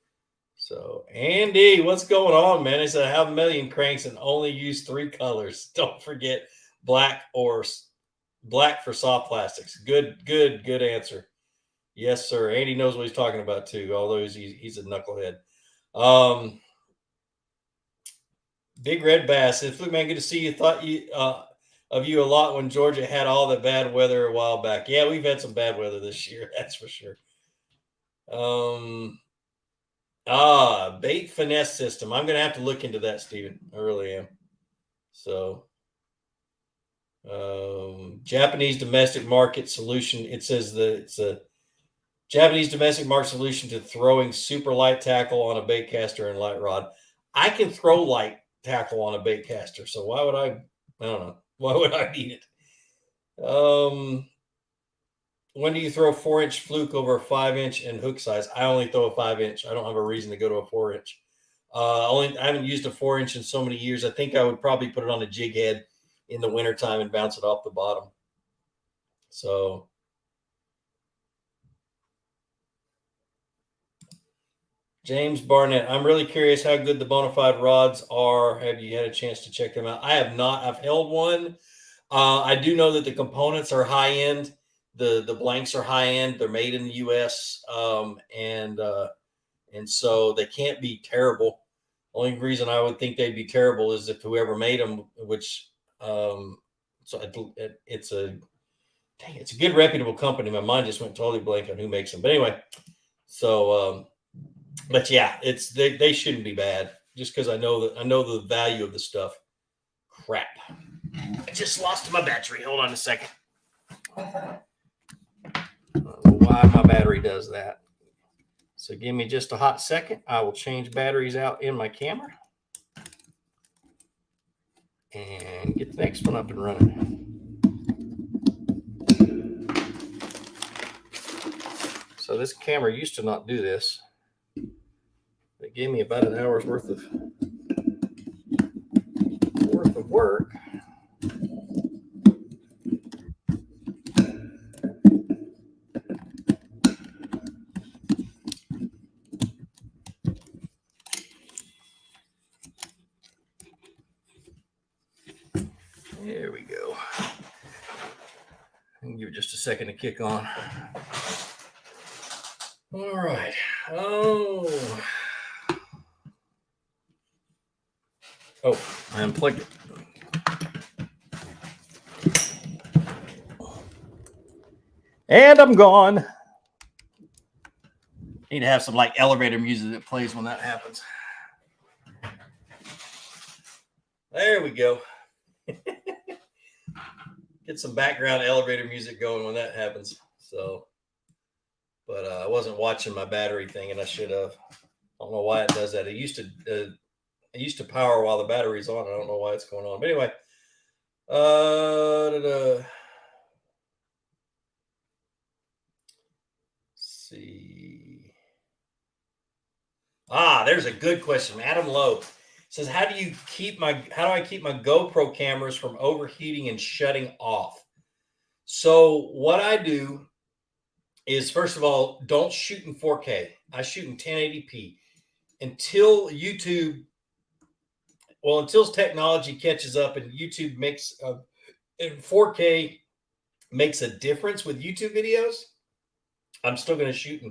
So Andy, what's going on, man? He said I have a million cranks and only use 3 colors. Don't forget black for soft plastics. Good answer. Yes, sir. Andy knows what he's talking about too, although he's a knucklehead. Big Red Bass. It's man, good to see you. Thought of you a lot when Georgia had all the bad weather a while back. Yeah, we've had some bad weather this year, that's for sure. Bait finesse system. I'm gonna have to look into that, Stephen. I really am. So Japanese domestic market solution. It says it's a Japanese domestic market solution to throwing super light tackle on a bait caster and light rod. I can throw light tackle on a bait caster, so why would I don't know. Why would I need it? When do you throw 4-inch fluke over a 5-inch and hook size? I only throw a 5-inch. I don't have a reason to go to a 4-inch. I haven't used a 4-inch in so many years. I think I would probably put it on a jig head in the wintertime and bounce it off the bottom. So James Barnett, I'm really curious how good the Bonafide rods are. Have you had a chance to check them out? I have not. I've held one. I do know that the components are high end. The blanks are high end. They're made in the U.S. And so they can't be terrible. Only reason I would think they'd be terrible is if whoever made them, which so it's a good reputable company. My mind just went totally blank on who makes them. But anyway, so but yeah, they shouldn't be bad just because I know the value of the stuff. Crap. I just lost my battery. Hold on a second. I don't know why my battery does that. So give me just a hot second. I will change batteries out in my camera and get the next one up and running. So this camera used to not do this. It gave me about an hour's worth of work. There we go. I'll give it just a second to kick on. All right. Oh, I unplugged it. And I'm gone. Need to have some like elevator music that plays when that happens. There we go. Get some background elevator music going when that happens. So, but I wasn't watching my battery thing, and I should have. I don't know why it does that. It used to power while the battery's on. I don't know why it's going on. But anyway, see. There's a good question. Adam Lowe says, how do I keep my GoPro cameras from overheating and shutting off? So what I do is, first of all, don't shoot in 4K. I shoot in 1080p until technology catches up and YouTube makes in 4K makes a difference with YouTube videos. I'm still going to shoot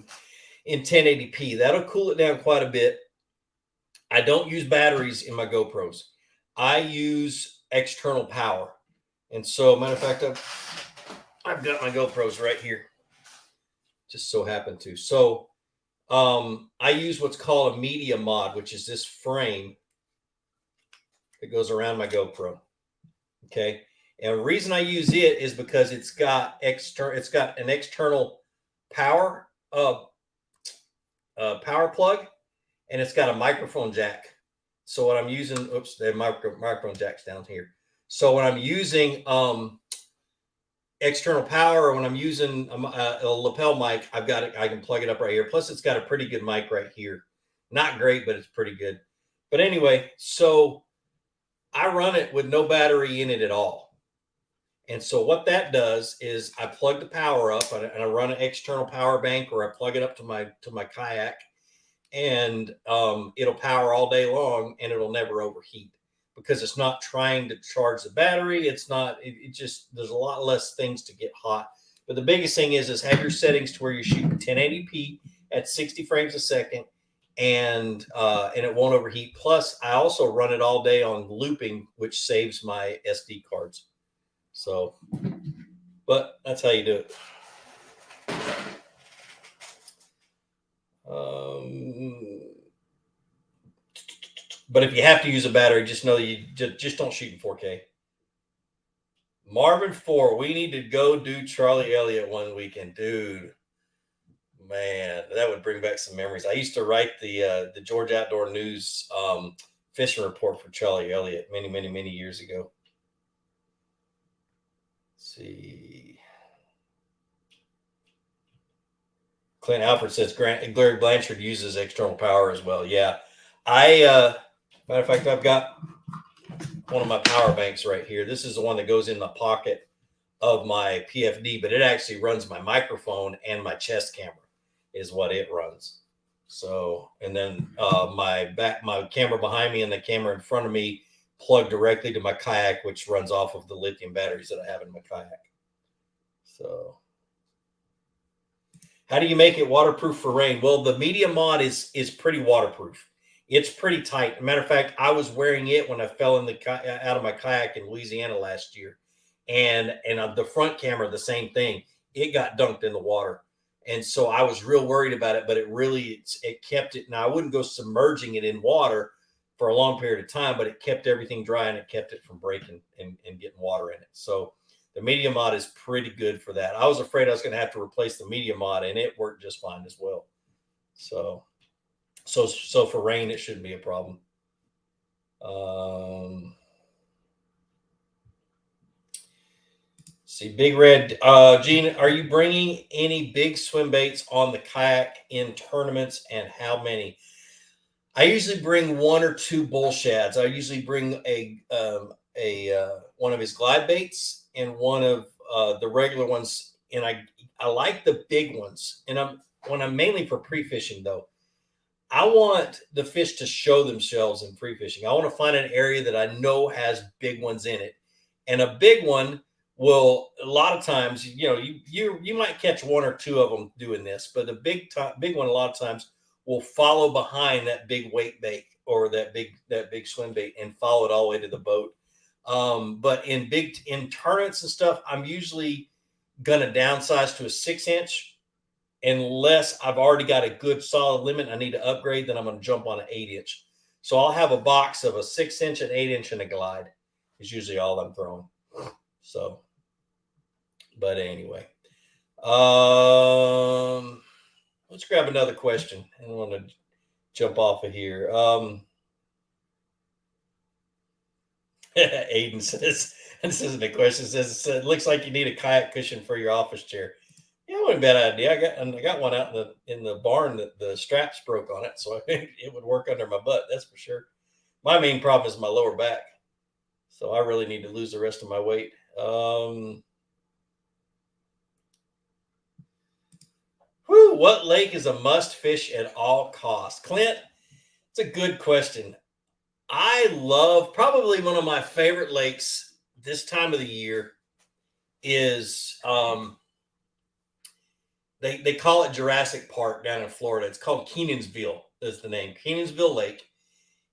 in 1080p. That'll cool it down quite a bit. I don't use batteries in my GoPros. I use external power. And so, matter of fact, I've got my GoPros right here. Just so happen to. So I use what's called a media mod, which is this frame that goes around my GoPro. Okay. And the reason I use it is because it's got an external power power plug, and it's got a microphone jack. So when I'm using, the microphone jack's down here. So when I'm using external power, or when I'm using a lapel mic, I can plug it up right here. Plus, it's got a pretty good mic right here. Not great, but it's pretty good. But anyway, so I run it with no battery in it at all. And so what that does is I plug the power up, and I run an external power bank, or I plug it up to my Kayak, and it'll power all day long, and it'll never overheat because it's not trying to charge the battery. It's not. It just, there's a lot less things to get hot. But the biggest thing is have your settings to where you're shooting 1080p at 60 frames a second, and it won't overheat. Plus, I also run it all day on looping, which saves my SD cards. So, but that's how you do it. But if you have to use a battery, just know that you just don't shoot in 4K. Marvin 4, we need to go do Charlie Elliott one weekend. Dude, man, that would bring back some memories. I used to write the Georgia Outdoor News fishing report for Charlie Elliott many, many, many years ago. Let's see. Clint Alfred says Gary Blanchard uses external power as well. Yeah. Matter of fact, I've got one of my power banks right here. This is the one that goes in the pocket of my PFD, but it actually runs my microphone and my chest camera is what it runs. So, and then my camera behind me and the camera in front of me plug directly to my kayak, which runs off of the lithium batteries that I have in my kayak. So, how do you make it waterproof for rain? Well, the media mod is pretty waterproof. It's pretty tight. Matter of fact, I was wearing it when I fell in the out of my kayak in Louisiana last year, and the front camera, the same thing. It got dunked in the water, and so I was real worried about it. But it kept it. Now I wouldn't go submerging it in water for a long period of time, but it kept everything dry and it kept it from breaking and getting water in it. So the media mod is pretty good for that. I was afraid I was going to have to replace the media mod, and it worked just fine as well. So for rain, it shouldn't be a problem. See, Big Red, Gene, are you bringing any big swim baits on the kayak in tournaments, and how many? I usually bring 1 or 2 bull shads. I usually bring a one of his glide baits and one of the regular ones, and I like the big ones. And when I'm mainly for pre-fishing though, I want the fish to show themselves in pre-fishing. I want to find an area that I know has big ones in it, and a big one will a lot of times, you might catch 1 or 2 of them doing this, but the big one a lot of times will follow behind that big weight bait or that big swim bait and follow it all the way to the boat. But in tournaments and stuff, I'm usually gonna downsize to a 6-inch unless I've already got a good solid limit. I need to upgrade, then I'm gonna jump on an 8-inch. So I'll have a box of a 6-inch, an 8-inch, and a glide is usually all I'm throwing. So, but anyway, let's grab another question. I don't want to jump off of here. Aiden says, this isn't a question. It says, it looks like you need a kayak cushion for your office chair. Yeah, it wasn't a bad idea. I got one out in the barn that the straps broke on it, so I think it would work under my butt. That's for sure. My main problem is my lower back, so I really need to lose the rest of my weight. What lake is a must fish at all costs? Clint, it's a good question. I love, probably one of my favorite lakes this time of the year is they call it Jurassic Park down in Florida. It's called Kenansville is the name. Kenansville Lake.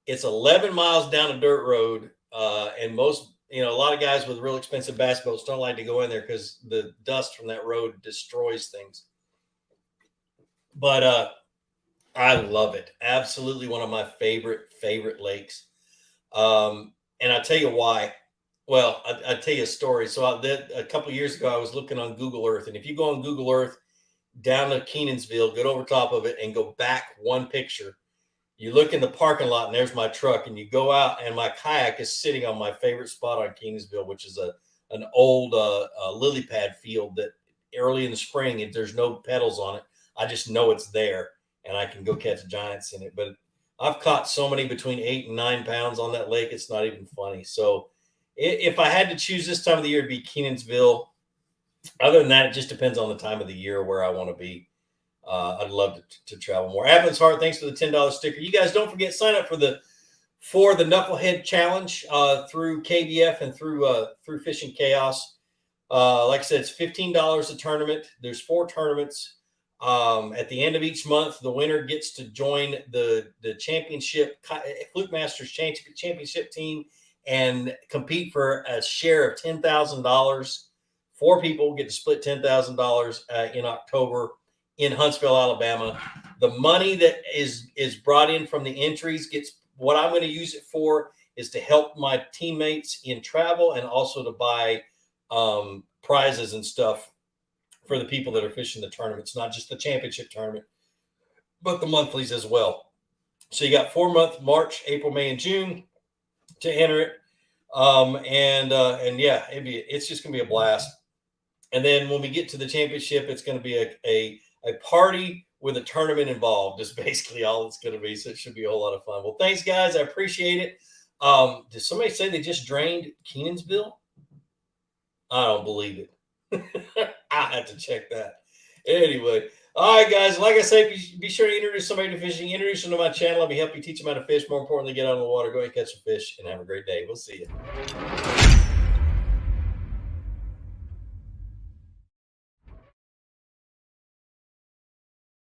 It's 11 miles down a dirt road, and a lot of guys with real expensive bass boats don't like to go in there because the dust from that road destroys things. But I love it. Absolutely one of my favorite lakes. And I'll tell you why. Well, I'll tell you a story. So a couple of years ago, I was looking on Google Earth. And if you go on Google Earth down to Kenansville, get over top of it and go back one picture, you look in the parking lot and there's my truck, and you go out and my kayak is sitting on my favorite spot on Kenansville, which is an old lily pad field that early in the spring, if there's no petals on it, I just know it's there and I can go catch giants in it. But I've caught so many between 8 and 9 pounds on that lake. It's not even funny. So if I had to choose this time of the year, it'd be Kenansville. Other than that, it just depends on the time of the year where I want to be. I'd love to travel more. Adam's Heart, thanks for the $10 sticker. You guys don't forget, sign up for the Knucklehead challenge through KBF and through Fishing Chaos. Like I said, it's $15 a tournament. There's 4 tournaments. At the end of each month, the winner gets to join the championship Fluke Masters championship team and compete for a share of $10,000. 4 people get to split $10,000 in October in Huntsville, Alabama. The money that is brought in from the entries gets, what I'm going to use it for is to help my teammates in travel and also to buy prizes and stuff for the people that are fishing the tournaments, not just the championship tournament, but the monthlies as well. So you got 4 months, March, April, May, and June to enter it. And yeah, it's just going to be a blast. And then when we get to the championship, it's going to be a party with a tournament involved is basically all it's going to be. So it should be a whole lot of fun. Well, thanks guys. I appreciate it. Did somebody say they just drained Kenansville? I don't believe it. I have to check that. Anyway, all right, guys. Like I say, be sure to introduce somebody to fishing. Introduce them to my channel. Let me help you teach them how to fish. More importantly, get out on the water, go ahead and catch some fish, and have a great day. We'll see you.